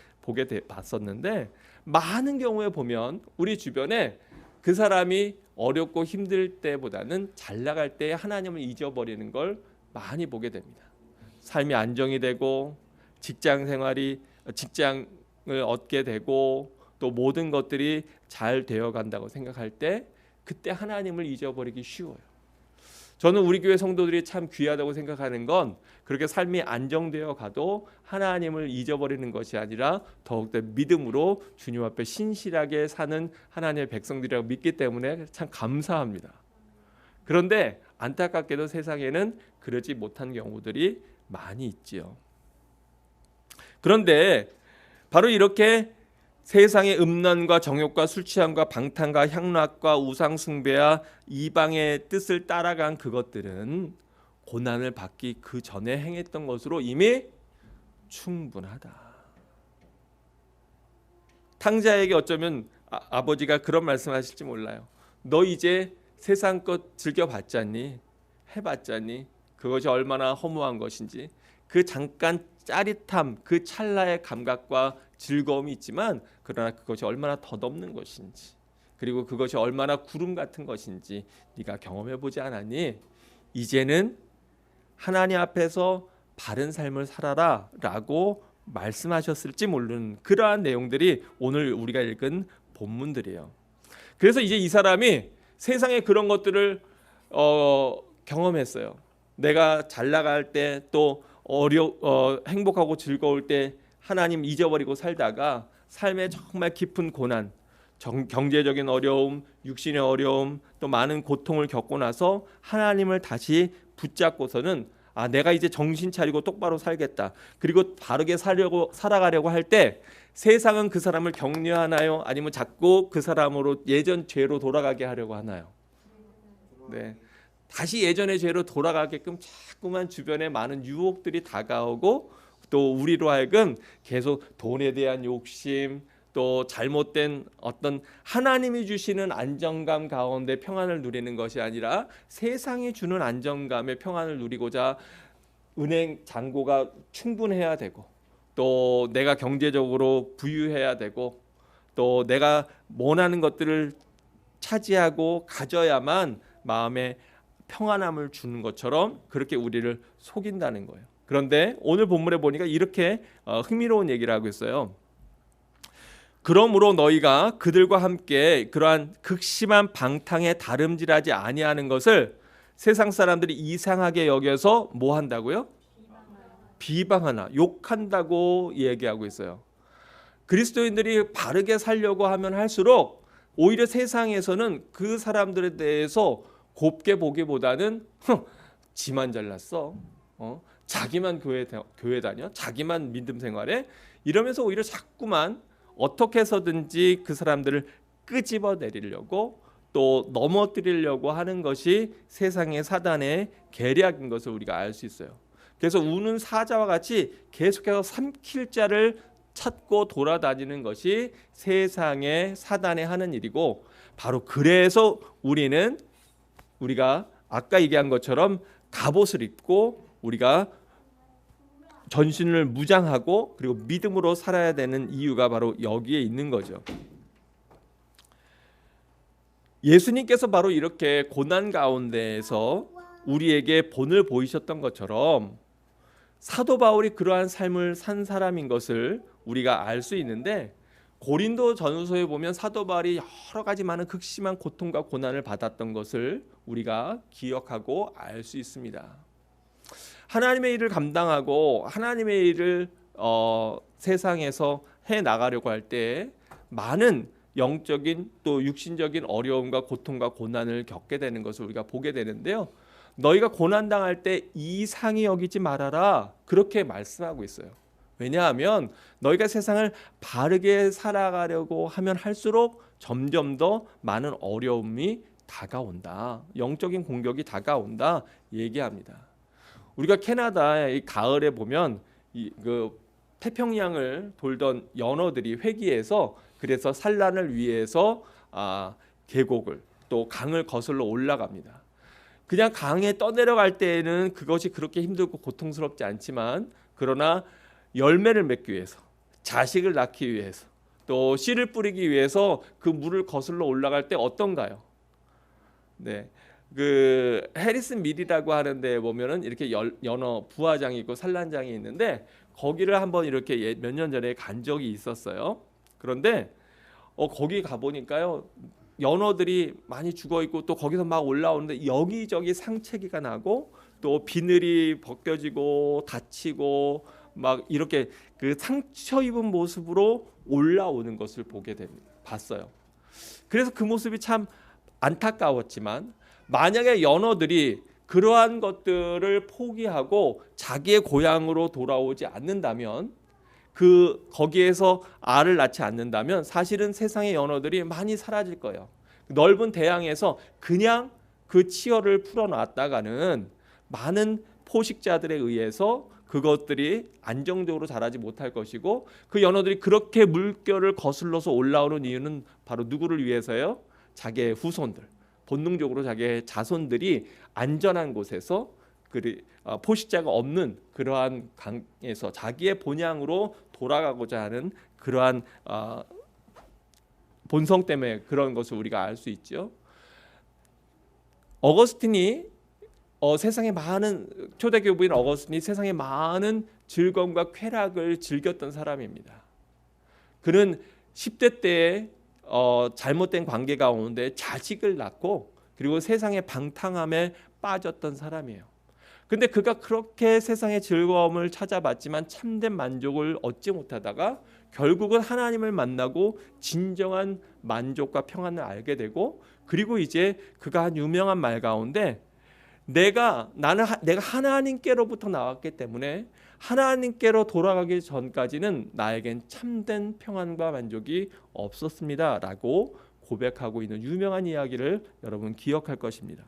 봤었는데, 많은 경우에 보면 우리 주변에 그 사람이 어렵고 힘들 때보다는 잘 나갈 때 하나님을 잊어버리는 걸 많이 보게 됩니다. 삶이 안정이 되고 직장을 얻게 되고 또 모든 것들이 잘 되어 간다고 생각할 때 그때 하나님을 잊어버리기 쉬워요. 저는 우리 교회 성도들이 참 귀하다고 생각하는 건 그렇게 삶이 안정되어 가도 하나님을 잊어버리는 것이 아니라 더욱더 믿음으로 주님 앞에 신실하게 사는 하나님의 백성들이라고 믿기 때문에 참 감사합니다. 그런데 안타깝게도 세상에는 그러지 못한 경우들이 많이 있지요. 그런데 바로 이렇게 세상의 음란과 정욕과 술 취함과 방탕과 향락과 우상 숭배와 이방의 뜻을 따라간 그것들은 고난을 받기 그 전에 행했던 것으로 이미 충분하다. 탕자에게 어쩌면 아버지가 그런 말씀하실지 몰라요. 너 이제 세상 것 즐겨봤잖니? 해봤잖니? 그것이 얼마나 허무한 것인지. 그 잠깐 짜릿함, 그 찰나의 감각과 즐거움이 있지만 그러나 그것이 얼마나 덧없는 것인지, 그리고 그것이 얼마나 구름 같은 것인지 네가 경험해 보지 않았니? 이제는 하나님 앞에서 바른 삶을 살아라 라고 말씀하셨을지 모르는 그러한 내용들이 오늘 우리가 읽은 본문들이에요. 그래서 이제 이 사람이 세상의 그런 것들을 경험했어요. 내가 잘 나갈 때 또 행복하고 즐거울 때 하나님 잊어버리고 살다가 삶의 정말 깊은 고난, 경제적인 어려움, 육신의 어려움, 또 많은 고통을 겪고 나서 하나님을 다시 붙잡고서는 내가 이제 정신 차리고 똑바로 살겠다. 그리고 바르게 살아가려고 할 때 세상은 그 사람을 격려하나요? 아니면 자꾸 그 사람으로 예전 죄로 돌아가게 하려고 하나요? 네. 다시 예전의 죄로 돌아가게끔 자꾸만 주변에 많은 유혹들이 다가오고 또 우리로 하여금 계속 돈에 대한 욕심, 또 잘못된 어떤 하나님이 주시는 안정감 가운데 평안을 누리는 것이 아니라 세상이 주는 안정감의 평안을 누리고자 은행 잔고가 충분해야 되고 또 내가 경제적으로 부유해야 되고 또 내가 원하는 것들을 차지하고 가져야만 마음에 평안함을 주는 것처럼 그렇게 우리를 속인다는 거예요. 그런데 오늘 본문에 보니까 이렇게 흥미로운 얘기를 하고 있어요. 그러므로 너희가 그들과 함께 그러한 극심한 방탕에 다름질하지 아니하는 것을 세상 사람들이 이상하게 여겨서 뭐 한다고요? 비방하나 욕한다고 얘기하고 있어요. 그리스도인들이 바르게 살려고 하면 할수록 오히려 세상에서는 그 사람들에 대해서 곱게 보기보다는 지만 잘났어, 자기만 교회 다녀, 자기만 믿음 생활해, 이러면서 오히려 자꾸만 어떻게 해서든지 그 사람들을 끄집어 내리려고 또 넘어뜨리려고 하는 것이 세상의 사단의 계략인 것을 우리가 알 수 있어요. 그래서 우는 사자와 같이 계속해서 삼킬 자를 찾고 돌아다니는 것이 세상의 사단이 하는 일이고, 바로 그래서 우리가 아까 얘기한 것처럼 갑옷을 입고 우리가 전신을 무장하고 그리고 믿음으로 살아야 되는 이유가 바로 여기에 있는 거죠. 예수님께서 바로 이렇게 고난 가운데에서 우리에게 본을 보이셨던 것처럼 사도 바울이 그러한 삶을 산 사람인 것을 우리가 알 수 있는데, 고린도 전서에 보면 사도 바울이 여러 가지 많은 극심한 고통과 고난을 받았던 것을 우리가 기억하고 알 수 있습니다. 하나님의 일을 감당하고 하나님의 일을 세상에서 해 나가려고 할 때 많은 영적인 또 육신적인 어려움과 고통과 고난을 겪게 되는 것을 우리가 보게 되는데요. 너희가 고난 당할 때 이상히 여기지 말아라, 그렇게 말씀하고 있어요. 왜냐하면 너희가 세상을 바르게 살아가려고 하면 할수록 점점 더 많은 어려움이 다가온다, 영적인 공격이 다가온다 얘기합니다. 우리가 캐나다의 가을에 보면 그 태평양을 돌던 연어들이 회귀해서 그래서 산란을 위해서 계곡을 또 강을 거슬러 올라갑니다. 그냥 강에 떠내려갈 때에는 그것이 그렇게 힘들고 고통스럽지 않지만, 그러나 열매를 맺기 위해서, 자식을 낳기 위해서, 또 씨를 뿌리기 위해서 그 물을 거슬러 올라갈 때 어떤가요? 네, 그 해리슨 밀이라고 하는 데 보면은 이렇게 연어 부화장이 있고 산란장이 있는데, 거기를 한번 이렇게 몇 년 전에 간 적이 있었어요. 그런데 거기 가 보니까요, 연어들이 많이 죽어 있고 또 거기서 막 올라오는데 여기저기 상체기가 나고 또 비늘이 벗겨지고 다치고 막 이렇게 그 상처 입은 모습으로 올라오는 것을 봤어요. 그래서 그 모습이 참 안타까웠지만, 만약에 연어들이 그러한 것들을 포기하고 자기의 고향으로 돌아오지 않는다면, 거기에서 알을 낳지 않는다면 사실은 세상의 연어들이 많이 사라질 거예요. 넓은 대양에서 그냥 그 치어를 풀어놨다가는 많은 포식자들에 의해서 그것들이 안정적으로 자라지 못할 것이고, 그 연어들이 그렇게 물결을 거슬러서 올라오는 이유는 바로 누구를 위해서요? 자기의 후손들, 본능적으로 자기의 자손들이 안전한 곳에서 포식자가 없는 그러한 강에서 자기의 본향으로 돌아가고자 하는 그러한 본성 때문에 그런 것을 우리가 알 수 있죠. 어거스틴이 세상에 많은 초대교부인 어거스틴이 세상에 많은 즐거움과 쾌락을 즐겼던 사람입니다. 그는 10대 때에 잘못된 관계 가운데 자식을 낳고 그리고 세상의 방탕함에 빠졌던 사람이에요. 근데 그가 그렇게 세상의 즐거움을 찾아봤지만 참된 만족을 얻지 못하다가 결국은 하나님을 만나고 진정한 만족과 평안을 알게 되고, 그리고 이제 그가 한 유명한 말 가운데 내가 하나님께로부터 나왔기 때문에 하나님께로 돌아가기 전까지는 나에겐 참된 평안과 만족이 없었습니다 라고 고백하고 있는 유명한 이야기를 여러분 기억할 것입니다.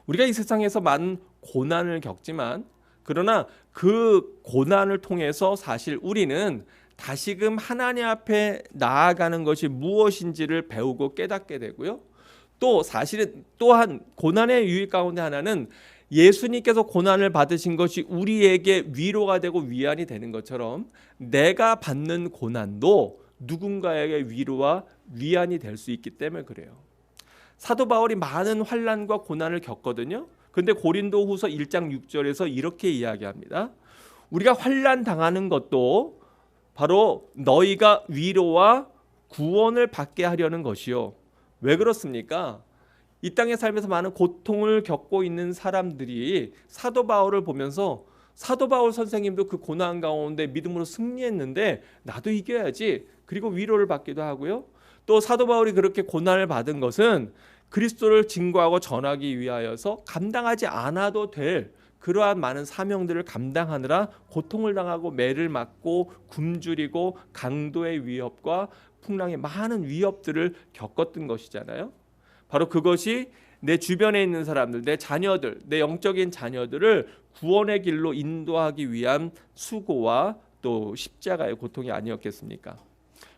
우리가 이 세상에서 많은 고난을 겪지만, 그러나 그 고난을 통해서 사실 우리는 다시금 하나님 앞에 나아가는 것이 무엇인지를 배우고 깨닫게 되고요. 또 사실은 또한 고난의 유익 가운데 하나는 예수님께서 고난을 받으신 것이 우리에게 위로가 되고 위안이 되는 것처럼 내가 받는 고난도 누군가에게 위로와 위안이 될 수 있기 때문에 그래요. 사도 바울이 많은 환난과 고난을 겪거든요. 근데 고린도후서 1장 6절에서 이렇게 이야기합니다. 우리가 환난 당하는 것도 바로 너희가 위로와 구원을 받게 하려는 것이요. 왜 그렇습니까? 이 땅에 살면서 많은 고통을 겪고 있는 사람들이 사도 바울을 보면서 사도 바울 선생님도 그 고난 가운데 믿음으로 승리했는데 나도 이겨야지, 그리고 위로를 받기도 하고요. 또 사도 바울이 그렇게 고난을 받은 것은 그리스도를 증거하고 전하기 위하여서 감당하지 않아도 될 그러한 많은 사명들을 감당하느라 고통을 당하고 매를 맞고 굶주리고 강도의 위협과 풍랑의 많은 위협들을 겪었던 것이잖아요. 바로 그것이 내 주변에 있는 사람들, 내 자녀들, 내 영적인 자녀들을 구원의 길로 인도하기 위한 수고와 또 십자가의 고통이 아니었겠습니까?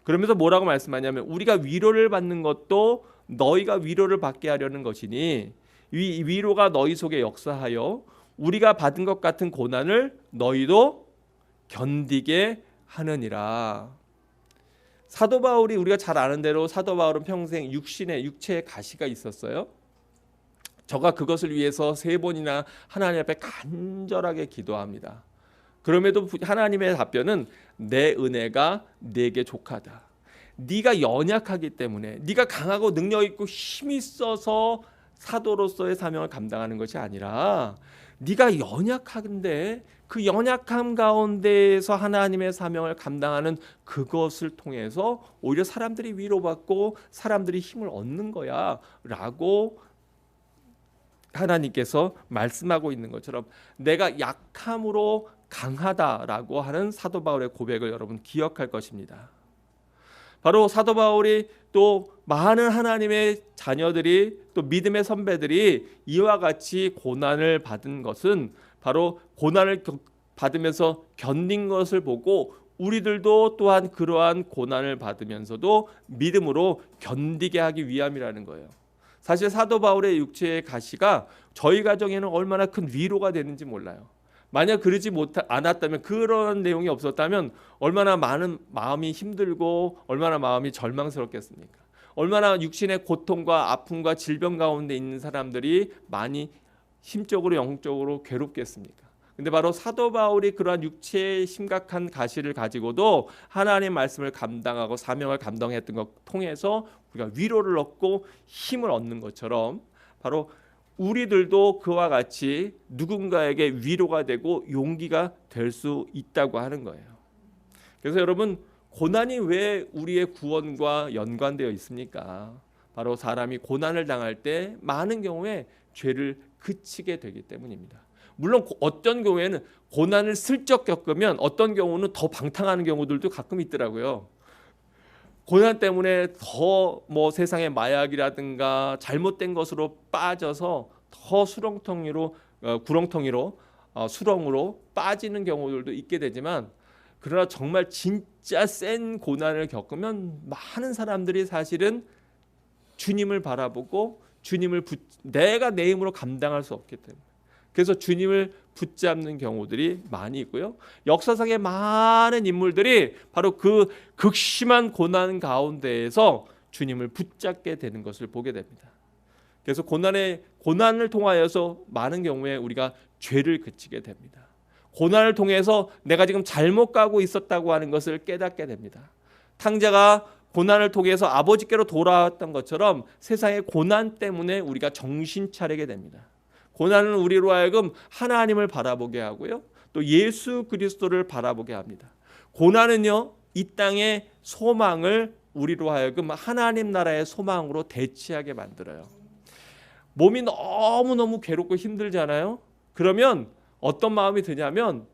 그러면서 뭐라고 말씀하냐면 우리가 위로를 받는 것도 너희가 위로를 받게 하려는 것이니 이 위로가 너희 속에 역사하여 우리가 받은 것 같은 고난을 너희도 견디게 하느니라. 사도 바울이 우리가 잘 아는 대로 사도 바울은 평생 육체에 가시가 있었어요. 저가 그것을 위해서 3번이나 하나님 앞에 간절하게 기도합니다. 그럼에도 하나님의 답변은 내 은혜가 네게 족하다. 네가 연약하기 때문에, 네가 강하고 능력 있고 힘이 있어서 사도로서의 사명을 감당하는 것이 아니라 네가 연약한데 그 연약함 가운데에서 하나님의 사명을 감당하는 그것을 통해서 오히려 사람들이 위로받고 사람들이 힘을 얻는 거야 라고 하나님께서 말씀하고 있는 것처럼 내가 약함으로 강하다라고 하는 사도 바울의 고백을 여러분 기억할 것입니다. 바로 사도 바울이 또 많은 하나님의 자녀들이 또 믿음의 선배들이 이와 같이 고난을 받은 것은 바로 고난을 받으면서 견딘 것을 보고 우리들도 또한 그러한 고난을 받으면서도 믿음으로 견디게 하기 위함이라는 거예요. 사실 사도 바울의 육체의 가시가 저희 가정에는 얼마나 큰 위로가 되는지 몰라요. 만약 그러지 않았다면, 그런 내용이 없었다면 얼마나 많은 마음이 힘들고 얼마나 마음이 절망스럽겠습니까? 얼마나 육신의 고통과 아픔과 질병 가운데 있는 사람들이 많이 심적으로 영적으로 괴롭겠습니까? 근데 바로 사도 바울이 그러한 육체의 심각한 가시를 가지고도 하나님의 말씀을 감당하고 사명을 감당했던 것 통해서 우리가 위로를 얻고 힘을 얻는 것처럼 바로 우리들도 그와 같이 누군가에게 위로가 되고 용기가 될 수 있다고 하는 거예요. 그래서 여러분, 고난이 왜 우리의 구원과 연관되어 있습니까? 바로 사람이 고난을 당할 때 많은 경우에 죄를 그치게 되기 때문입니다. 물론 어떤 경우에는 고난을 슬쩍 겪으면 어떤 경우는 더 방탕하는 경우들도 가끔 있더라고요. 고난 때문에 더 세상의 마약이라든가 잘못된 것으로 빠져서 더 수렁으로 빠지는 경우들도 있게 되지만, 그러나 정말 진짜 센 고난을 겪으면 많은 사람들이 사실은 주님을 바라보고 내가 내 힘으로 감당할 수 없기 때문에 그래서 주님을 붙잡는 경우들이 많이 있고요. 역사상의 많은 인물들이 바로 그 극심한 고난 가운데에서 주님을 붙잡게 되는 것을 보게 됩니다. 그래서 고난을 통하여서 많은 경우에 우리가 죄를 그치게 됩니다. 고난을 통해서 내가 지금 잘못 가고 있었다고 하는 것을 깨닫게 됩니다. 탕자가 고난을 통해서 아버지께로 돌아왔던 것처럼 세상의 고난 때문에 우리가 정신 차리게 됩니다. 고난은 우리로 하여금 하나님을 바라보게 하고요, 또 예수 그리스도를 바라보게 합니다. 고난은요, 이 땅의 소망을 우리로 하여금 하나님 나라의 소망으로 대치하게 만들어요. 몸이 너무너무 괴롭고 힘들잖아요. 그러면 어떤 마음이 드냐면,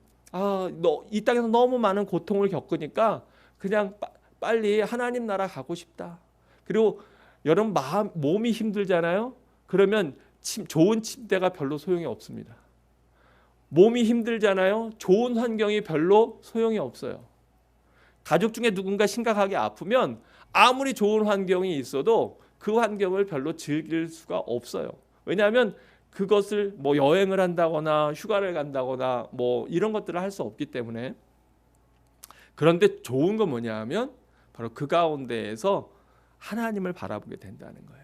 이 땅에서 너무 많은 고통을 겪으니까 그냥 빨리 하나님 나라 가고 싶다. 그리고 여러분, 몸이 힘들잖아요. 그러면 좋은 침대가 별로 소용이 없습니다. 몸이 힘들잖아요. 좋은 환경이 별로 소용이 없어요. 가족 중에 누군가 심각하게 아프면 아무리 좋은 환경이 있어도 그 환경을 별로 즐길 수가 없어요. 왜냐하면 그것을 여행을 한다거나 휴가를 간다거나 이런 것들을 할 수 없기 때문에. 그런데 좋은 건 뭐냐 하면 바로 그 가운데에서 하나님을 바라보게 된다는 거예요.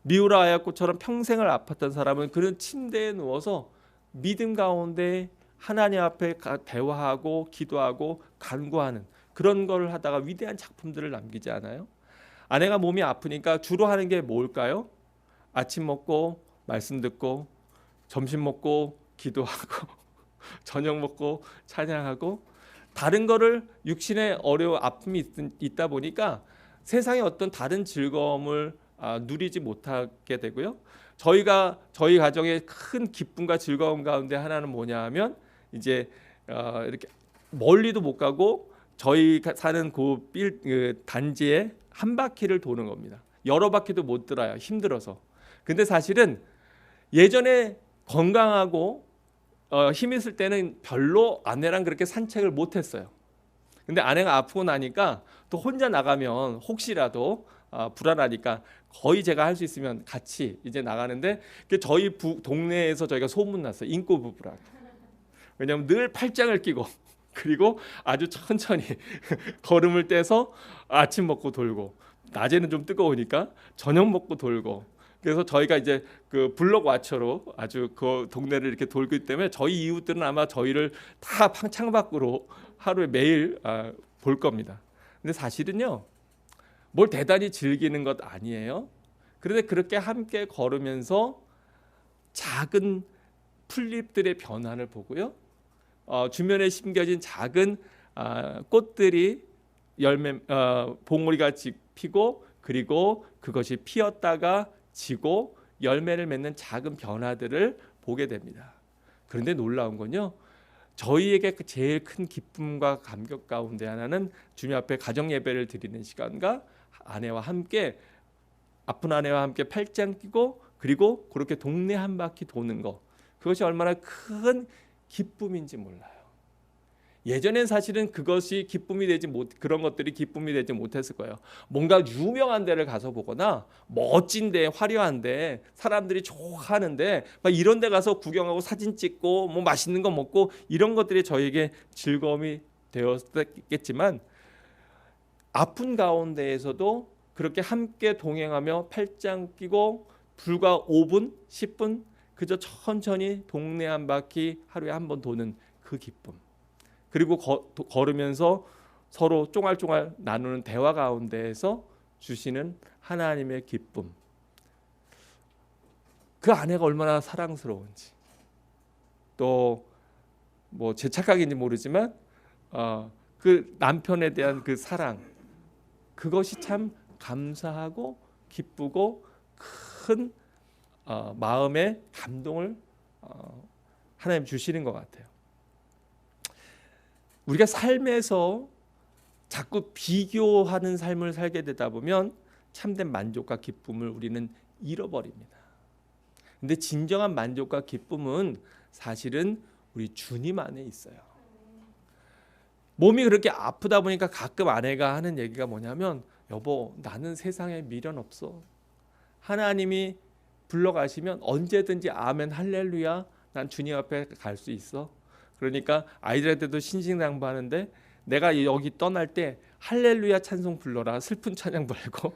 미우라 아야꽃처럼 평생을 아팠던 사람은 그런 침대에 누워서 믿음 가운데 하나님 앞에 대화하고 기도하고 간구하는 그런 걸 하다가 위대한 작품들을 남기지 않아요? 아내가 몸이 아프니까 주로 하는 게 뭘까요? 아침 먹고 말씀 듣고, 점심 먹고 기도하고, 저녁 먹고 찬양하고, 다른 거를 육신의 아픔이 있다 보니까 세상의 어떤 다른 즐거움을 누리지 못하게 되고요. 저희 가정의 큰 기쁨과 즐거움 가운데 하나는 뭐냐 하면 이제 이렇게 멀리도 못 가고 저희 사는 그 단지에 한 바퀴를 도는 겁니다. 여러 바퀴도 못 돌아요. 힘들어서. 근데 사실은 예전에 건강하고 힘 있을 때는 별로 아내랑 그렇게 산책을 못 했어요. 근데 아내가 아프고 나니까 또 혼자 나가면 혹시라도 불안하니까 거의 제가 할 수 있으면 같이 이제 나가는데, 저희 동네에서 저희가 소문났어요. 인꼬 부부라고. 왜냐하면 늘 팔짱을 끼고 그리고 아주 천천히 걸음을 떼서 아침 먹고 돌고, 낮에는 좀 뜨거우니까 저녁 먹고 돌고, 그래서 저희가 이제 그 블록 와처로 아주 그 동네를 이렇게 돌기 때문에 저희 이웃들은 아마 저희를 다 창밖으로 하루에 매일 볼 겁니다. 근데 사실은요, 뭘 대단히 즐기는 것 아니에요. 그런데 그렇게 함께 걸으면서 작은 풀잎들의 변화를 보고요, 주변에 심겨진 작은 꽃들이 열매 봉오리가 피고 그리고 그것이 피었다가 지고 열매를 맺는 작은 변화들을 보게 됩니다. 그런데 놀라운 건요, 저희에게 제일 큰 기쁨과 감격 가운데 하나는 주님 앞에 가정 예배를 드리는 시간과 아내와 함께, 아픈 아내와 함께 팔짱 끼고 그리고 그렇게 동네 한 바퀴 도는 거, 그것이 얼마나 큰 기쁨인지 몰라요. 예전엔 사실은 그것이 기쁨이 되지 그런 것들이 기쁨이 되지 못했을 거예요. 뭔가 유명한 데를 가서 보거나 멋진 데, 화려한 데, 사람들이 좋아하는데 막 이런 데 가서 구경하고 사진 찍고 뭐 맛있는 거 먹고 이런 것들이 저에게 즐거움이 되었겠지만, 아픈 가운데에서도 그렇게 함께 동행하며 팔짱 끼고 불과 5분, 10분 그저 천천히 동네 한 바퀴 하루에 한 번 도는 그 기쁨, 그리고 걸으면서 서로 쫑알쫑알 나누는 대화 가운데에서 주시는 하나님의 기쁨, 그 아내가 얼마나 사랑스러운지, 또 뭐 제 착각인지 모르지만 그 남편에 대한 그 사랑, 그것이 참 감사하고 기쁘고 큰 마음의 감동을 하나님 주시는 것 같아요. 우리가 삶에서 자꾸 비교하는 삶을 살게 되다 보면 참된 만족과 기쁨을 우리는 잃어버립니다. 근데 진정한 만족과 기쁨은 사실은 우리 주님 안에 있어요. 몸이 그렇게 아프다 보니까 가끔 아내가 하는 얘기가 뭐냐면, 여보, 나는 세상에 미련 없어. 하나님이 불러가시면 언제든지 아멘 할렐루야, 난 주님 앞에 갈 수 있어. 그러니까 아이들한테도 신신당부하는데, 내가 여기 떠날 때 할렐루야 찬송 불러라, 슬픈 찬양 말고.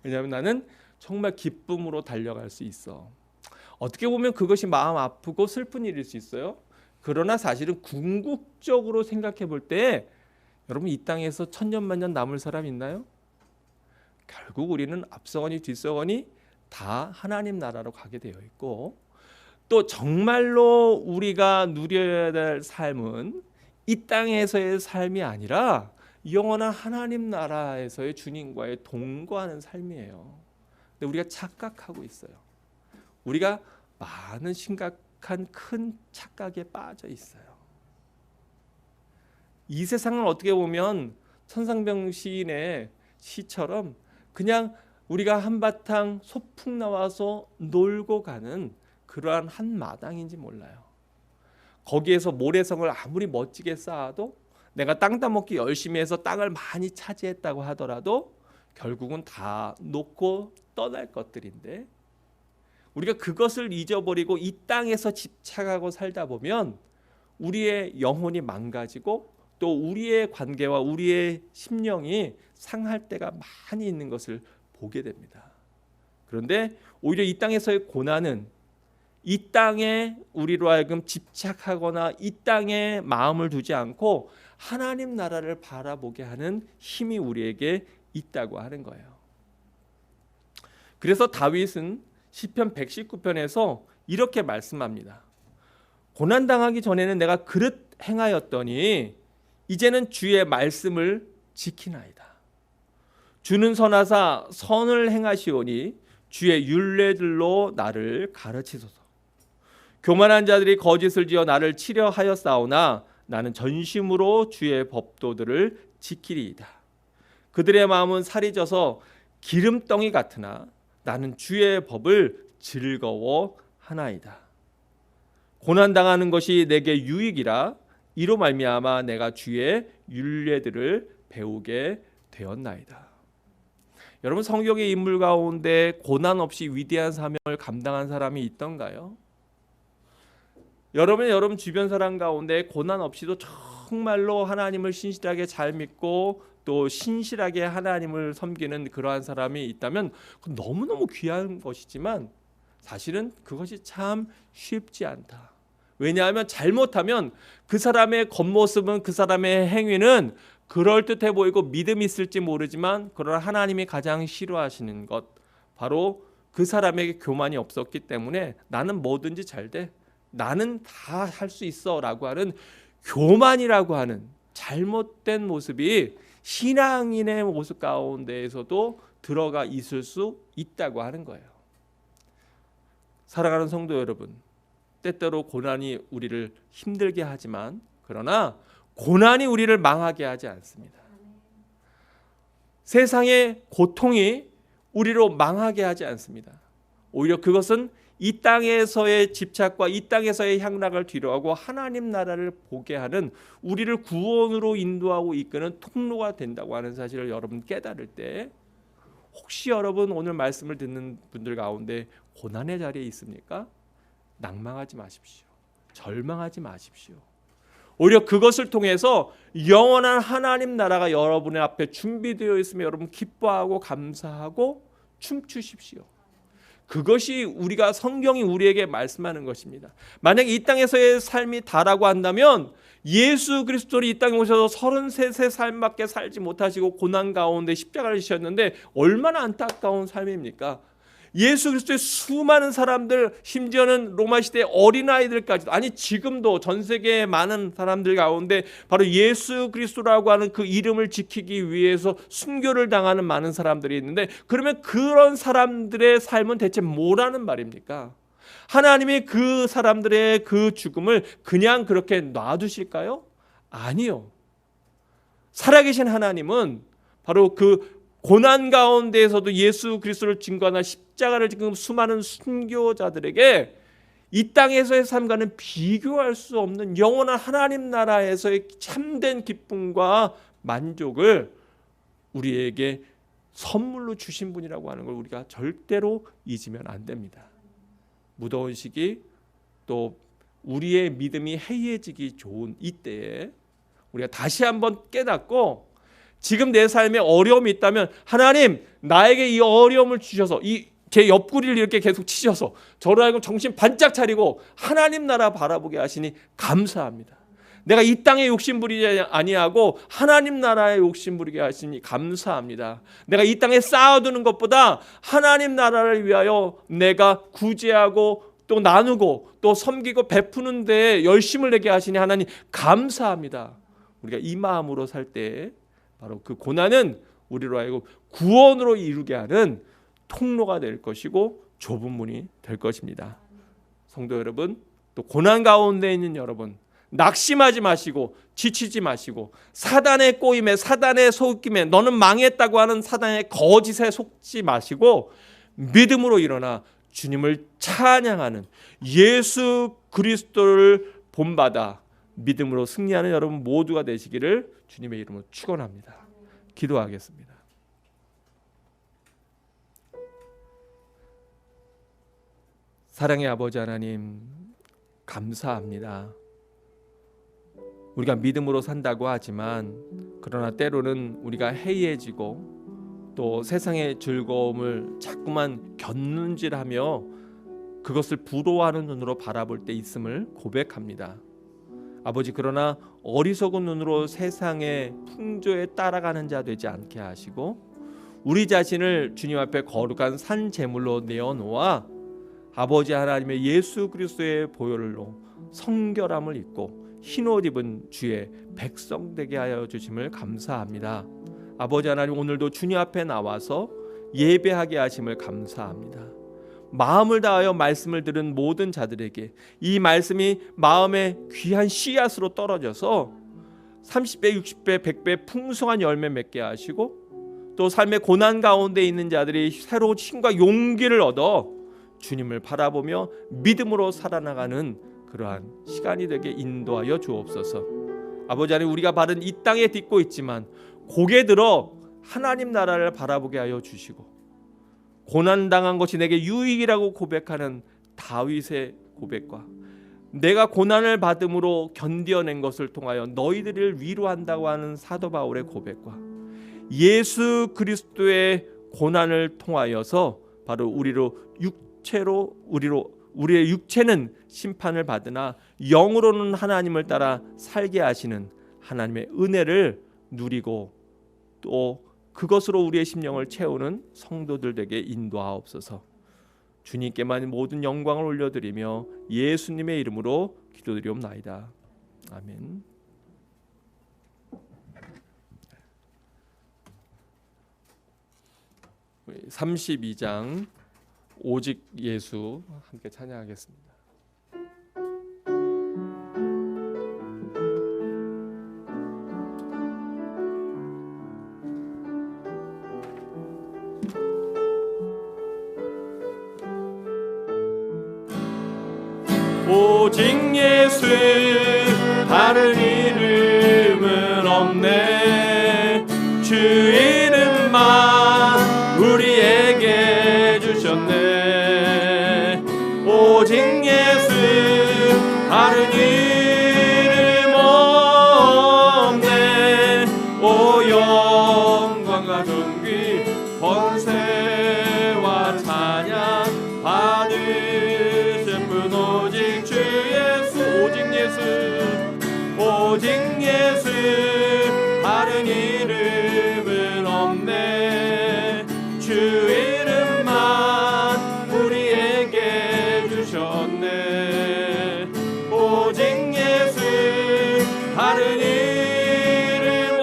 왜냐하면 나는 정말 기쁨으로 달려갈 수 있어. 어떻게 보면 그것이 마음 아프고 슬픈 일일 수 있어요. 그러나 사실은 궁극적으로 생각해 볼 때, 여러분 이 땅에서 천년만년 남을 사람 있나요? 결국 우리는 앞서거니 뒤서거니 다 하나님 나라로 가게 되어 있고, 또 정말로 우리가 누려야 될 삶은 이 땅에서의 삶이 아니라 영원한 하나님 나라에서의 주님과의 동거하는 삶이에요. 근데 우리가 착각하고 있어요. 우리가 많은 심각한 큰 착각에 빠져 있어요. 이 세상은 어떻게 보면 천상병 시인의 시처럼 그냥 우리가 한바탕 소풍 나와서 놀고 가는 그러한 한 마당인지 몰라요. 거기에서 모래성을 아무리 멋지게 쌓아도, 내가 땅 따먹기 열심히 해서 땅을 많이 차지했다고 하더라도 결국은 다 놓고 떠날 것들인데, 우리가 그것을 잊어버리고 이 땅에서 집착하고 살다 보면 우리의 영혼이 망가지고 또 우리의 관계와 우리의 심령이 상할 때가 많이 있는 것을 보게 됩니다. 그런데 오히려 이 땅에서의 고난은 이 땅에 우리로 하여금 집착하거나 이 땅에 마음을 두지 않고 하나님 나라를 바라보게 하는 힘이 우리에게 있다고 하는 거예요. 그래서 다윗은 시편 119편에서 이렇게 말씀합니다. 고난당하기 전에는 내가 그릇 행하였더니 이제는 주의 말씀을 지키나이다. 주는 선하사 선을 행하시오니 주의 율례들로 나를 가르치소서. 교만한 자들이 거짓을 지어 나를 치려 하였사오나 나는 전심으로 주의 법도들을 지키리이다. 그들의 마음은 살이 져서 기름덩이 같으나 나는 주의 법을 즐거워하나이다. 고난당하는 것이 내게 유익이라 이로 말미암아 내가 주의 율례들을 배우게 되었나이다. 여러분, 성경의 인물 가운데 고난 없이 위대한 사명을 감당한 사람이 있던가요? 여러분 주변 사람 가운데 고난 없이도 정말로 하나님을 신실하게 잘 믿고 또 신실하게 하나님을 섬기는 그러한 사람이 있다면 그건 너무너무 귀한 것이지만 사실은 그것이 참 쉽지 않다. 왜냐하면 잘못하면 그 사람의 겉모습은, 그 사람의 행위는 그럴듯해 보이고 믿음이 있을지 모르지만, 그러나 하나님이 가장 싫어하시는 것, 바로 그 사람에게 교만이 없었기 때문에 나는 뭐든지 잘 돼, 나는 다 할 수 있어 라고 하는 교만이라고 하는 잘못된 모습이 신앙인의 모습 가운데에서도 들어가 있을 수 있다고 하는 거예요. 사랑하는 성도 여러분, 때때로 고난이 우리를 힘들게 하지만, 그러나 고난이 우리를 망하게 하지 않습니다. 세상의 고통이 우리로 망하게 하지 않습니다. 오히려 그것은 이 땅에서의 집착과 이 땅에서의 향락을 뒤로하고 하나님 나라를 보게 하는, 우리를 구원으로 인도하고 이끄는 통로가 된다고 하는 사실을 여러분 깨달을 때, 혹시 여러분 오늘 말씀을 듣는 분들 가운데 고난의 자리에 있습니까? 낭망하지 마십시오. 절망하지 마십시오. 오히려 그것을 통해서 영원한 하나님 나라가 여러분의 앞에 준비되어 있으면 여러분 기뻐하고 감사하고 춤추십시오. 그것이 우리가, 성경이 우리에게 말씀하는 것입니다. 만약 이 땅에서의 삶이 다라고 한다면 예수 그리스도를 이 땅에 오셔서 33세 삶밖에 살지 못하시고 고난 가운데 십자가를 지셨는데 얼마나 안타까운 삶입니까? 예수 그리스도의 수많은 사람들, 심지어는 로마 시대 어린아이들까지도, 아니 지금도 전 세계의 많은 사람들 가운데 바로 예수 그리스도라고 하는 그 이름을 지키기 위해서 순교를 당하는 많은 사람들이 있는데, 그러면 그런 사람들의 삶은 대체 뭐라는 말입니까? 하나님이 그 사람들의 그 죽음을 그냥 그렇게 놔두실까요? 아니요. 살아계신 하나님은 바로 그 고난 가운데에서도 예수 그리스도를 증거하는 십자가를 지금 수많은 순교자들에게 이 땅에서의 삶과는 비교할 수 없는 영원한 하나님 나라에서의 참된 기쁨과 만족을 우리에게 선물로 주신 분이라고 하는 걸 우리가 절대로 잊으면 안 됩니다. 무더운 시기, 또 우리의 믿음이 해이해지기 좋은 이때에 우리가 다시 한번 깨닫고, 지금 내 삶에 어려움이 있다면 하나님 나에게 이 어려움을 주셔서, 제 옆구리를 이렇게 계속 치셔서 저를 알고 정신 반짝 차리고 하나님 나라 바라보게 하시니 감사합니다. 내가 이 땅에 욕심 부리지 아니하고 하나님 나라에 욕심 부리게 하시니 감사합니다. 내가 이 땅에 쌓아두는 것보다 하나님 나라를 위하여 내가 구제하고 또 나누고 또 섬기고 베푸는 데에 열심을 내게 하시니 하나님 감사합니다. 우리가 이 마음으로 살 때 바로 그 고난은 우리로 하여금 구원으로 이루게 하는 통로가 될 것이고 좁은 문이 될 것입니다. 성도 여러분, 또 고난 가운데 있는 여러분, 낙심하지 마시고 지치지 마시고 사단의 꼬임에, 사단의 속임에, 너는 망했다고 하는 사단의 거짓에 속지 마시고 믿음으로 일어나 주님을 찬양하는, 예수 그리스도를 본받아 믿음으로 승리하는 여러분 모두가 되시기를 주님의 이름으로 축원합니다. 기도하겠습니다. 사랑의 아버지 하나님, 감사합니다. 우리가 믿음으로 산다고 하지만 그러나 때로는 우리가 해이해지고 또 세상의 즐거움을 자꾸만 곁눈질하며 그것을 부러워하는 눈으로 바라볼 때 있음을 고백합니다. 아버지, 그러나 어리석은 눈으로 세상의 풍조에 따라가는 자 되지 않게 하시고 우리 자신을 주님 앞에 거룩한 산 제물로 내어놓아 아버지 하나님의 예수 그리스도의 보혈로 성결함을 입고 흰옷 입은 주의 백성 되게 하여 주심을 감사합니다. 아버지 하나님, 오늘도 주님 앞에 나와서 예배하게 하심을 감사합니다. 마음을 다하여 말씀을 들은 모든 자들에게 이 말씀이 마음의 귀한 씨앗으로 떨어져서 30배, 60배, 100배 풍성한 열매 맺게 하시고 또 삶의 고난 가운데 있는 자들이 새로운 힘과 용기를 얻어 주님을 바라보며 믿음으로 살아나가는 그러한 시간이 되게 인도하여 주옵소서. 아버지 하나님, 우리가 바른 이 땅에 딛고 있지만 고개 들어 하나님 나라를 바라보게 하여 주시고 고난당한 것이 내게 유익이라고 고백하는 다윗의 고백과 내가 고난을 받음으로 견뎌낸 것을 통하여 너희들을 위로한다고 하는 사도 바울의 고백과 예수 그리스도의 고난을 통하여서 바로 우리의 육체는 심판을 받으나 영으로는 하나님을 따라 살게 하시는 하나님의 은혜를 누리고 또 그것으로 우리의 심령을 채우는 성도들 되게 인도하옵소서. 주님께만 모든 영광을 올려드리며 예수님의 이름으로 기도드리옵나이다. 아멘. 우리 32장 오직 예수 함께 찬양하겠습니다. 오직 예수 다른 이름은 없네. 주 이름만 우리에게 주셨네. 오직 예수 다른 이름 없네. 오 영광과 존귀 권세와 찬양 받으실 분 오직 주 예수. 오직 예수 다른 이름은 없네. 주 이름만 우리에게 주셨네. 오직 예수 다른 이름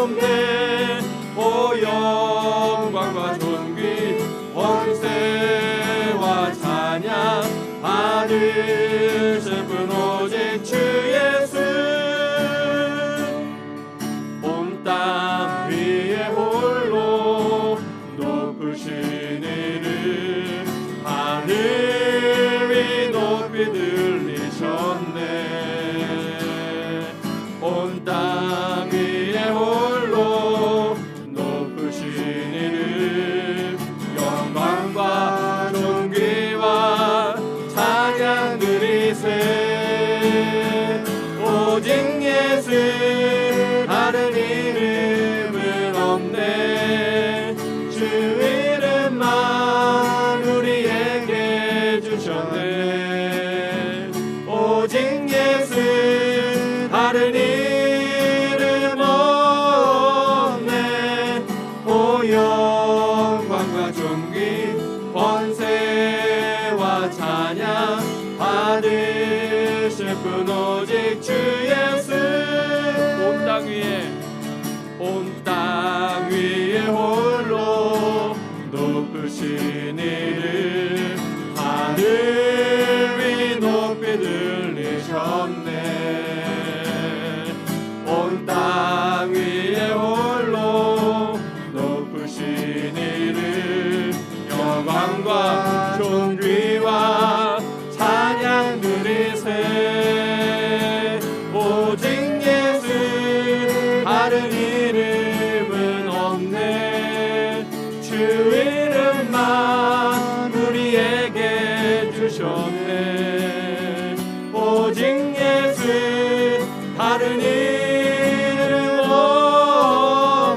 없네. 오 영광과 존귀 권세와 찬양 받으실 분 오직 주 예수. 온 땅 위에 홀로 높으신 이름 하늘 위 높이 들리셨네. 온 땅 위에 홀로 높으신 이름 영광과 존귀와 찬양 드리세. 오직 예수 다른 이름은 없네. 주 이름만 우리에게 주셨네. 오직 예수 다른 이름 없네. 오 영광과 존귀 권세와 찬양 받으실 분 오직 주 예수. 온 땅 위에 홀로 높으신 이름 하늘 위 높이 들리셨네. 온 땅 위에 홀로 높으신 이름 영광과 존귀와 찬양 드리세. 오직 예수 다른 이름은 없네. 주 이름만 우리에게 주셨네. 오직 예수 다른 이름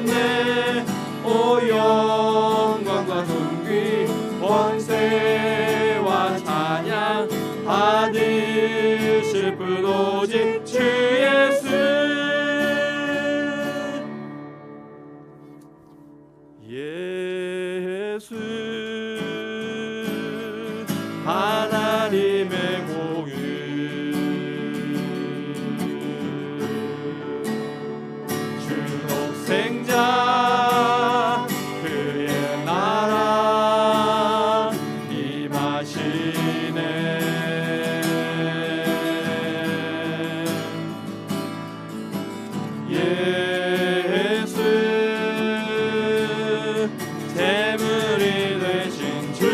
없네. 오 영광과 존귀 권세와 찬양 받으실 분 오직 주 예수. 예수 하나님의 공유 주 독생자 그의 나라 임하시네. 예수 재물이 되신 주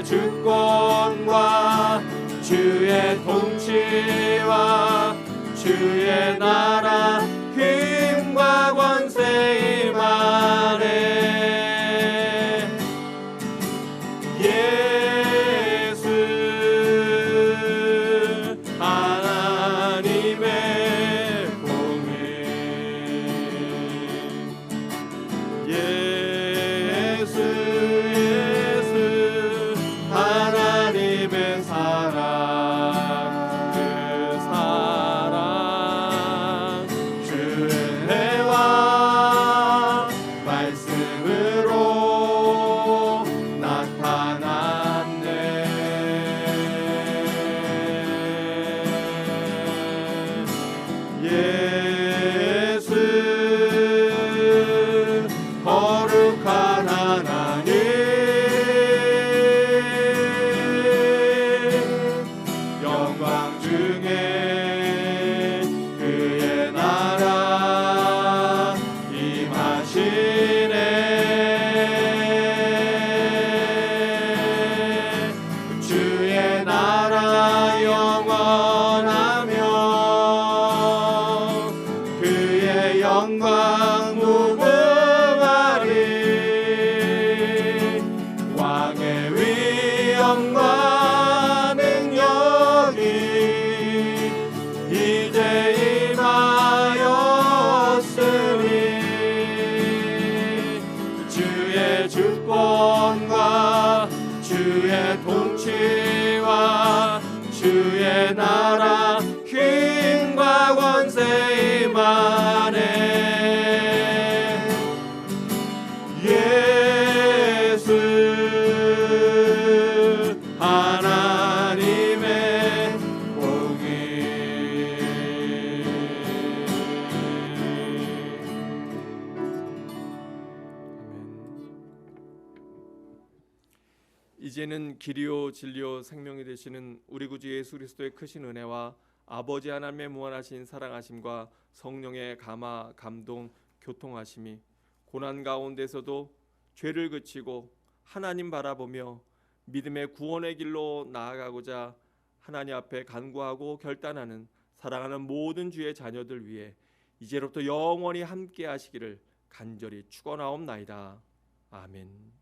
주의 주권과 주의 통치와 주의 나라 힘과 권세 임하네. 예수 하나님의 공의 예수 하나님의 사랑 그 사랑 주의 은혜와 말씀으로 나타났네. 예수 거룩한 하나님 영광 중에 그의 나라 임하시네. 주의 나라 영원하며 그의 영광 무궁하리. 왕의 위엄과 능력이 이제 임하였으니 주의 주권과 주의 통치와 주의 나라 힘과 권세 임하네. 예수 하나님의 공의. 이제는 길이요 진리요 생명이 되시는 우리 구주 예수 그리스도의 크신 은혜와 아버지 하나님의 무한하신 사랑하심과 성령의 감화 감동 교통하심이 고난 가운데서도 죄를 그치고 하나님 바라보며 믿음의 구원의 길로 나아가고자 하나님 앞에 간구하고 결단하는 사랑하는 모든 주의 자녀들 위해 이제로부터 영원히 함께 하시기를 간절히 축원하옵나이다. 아멘.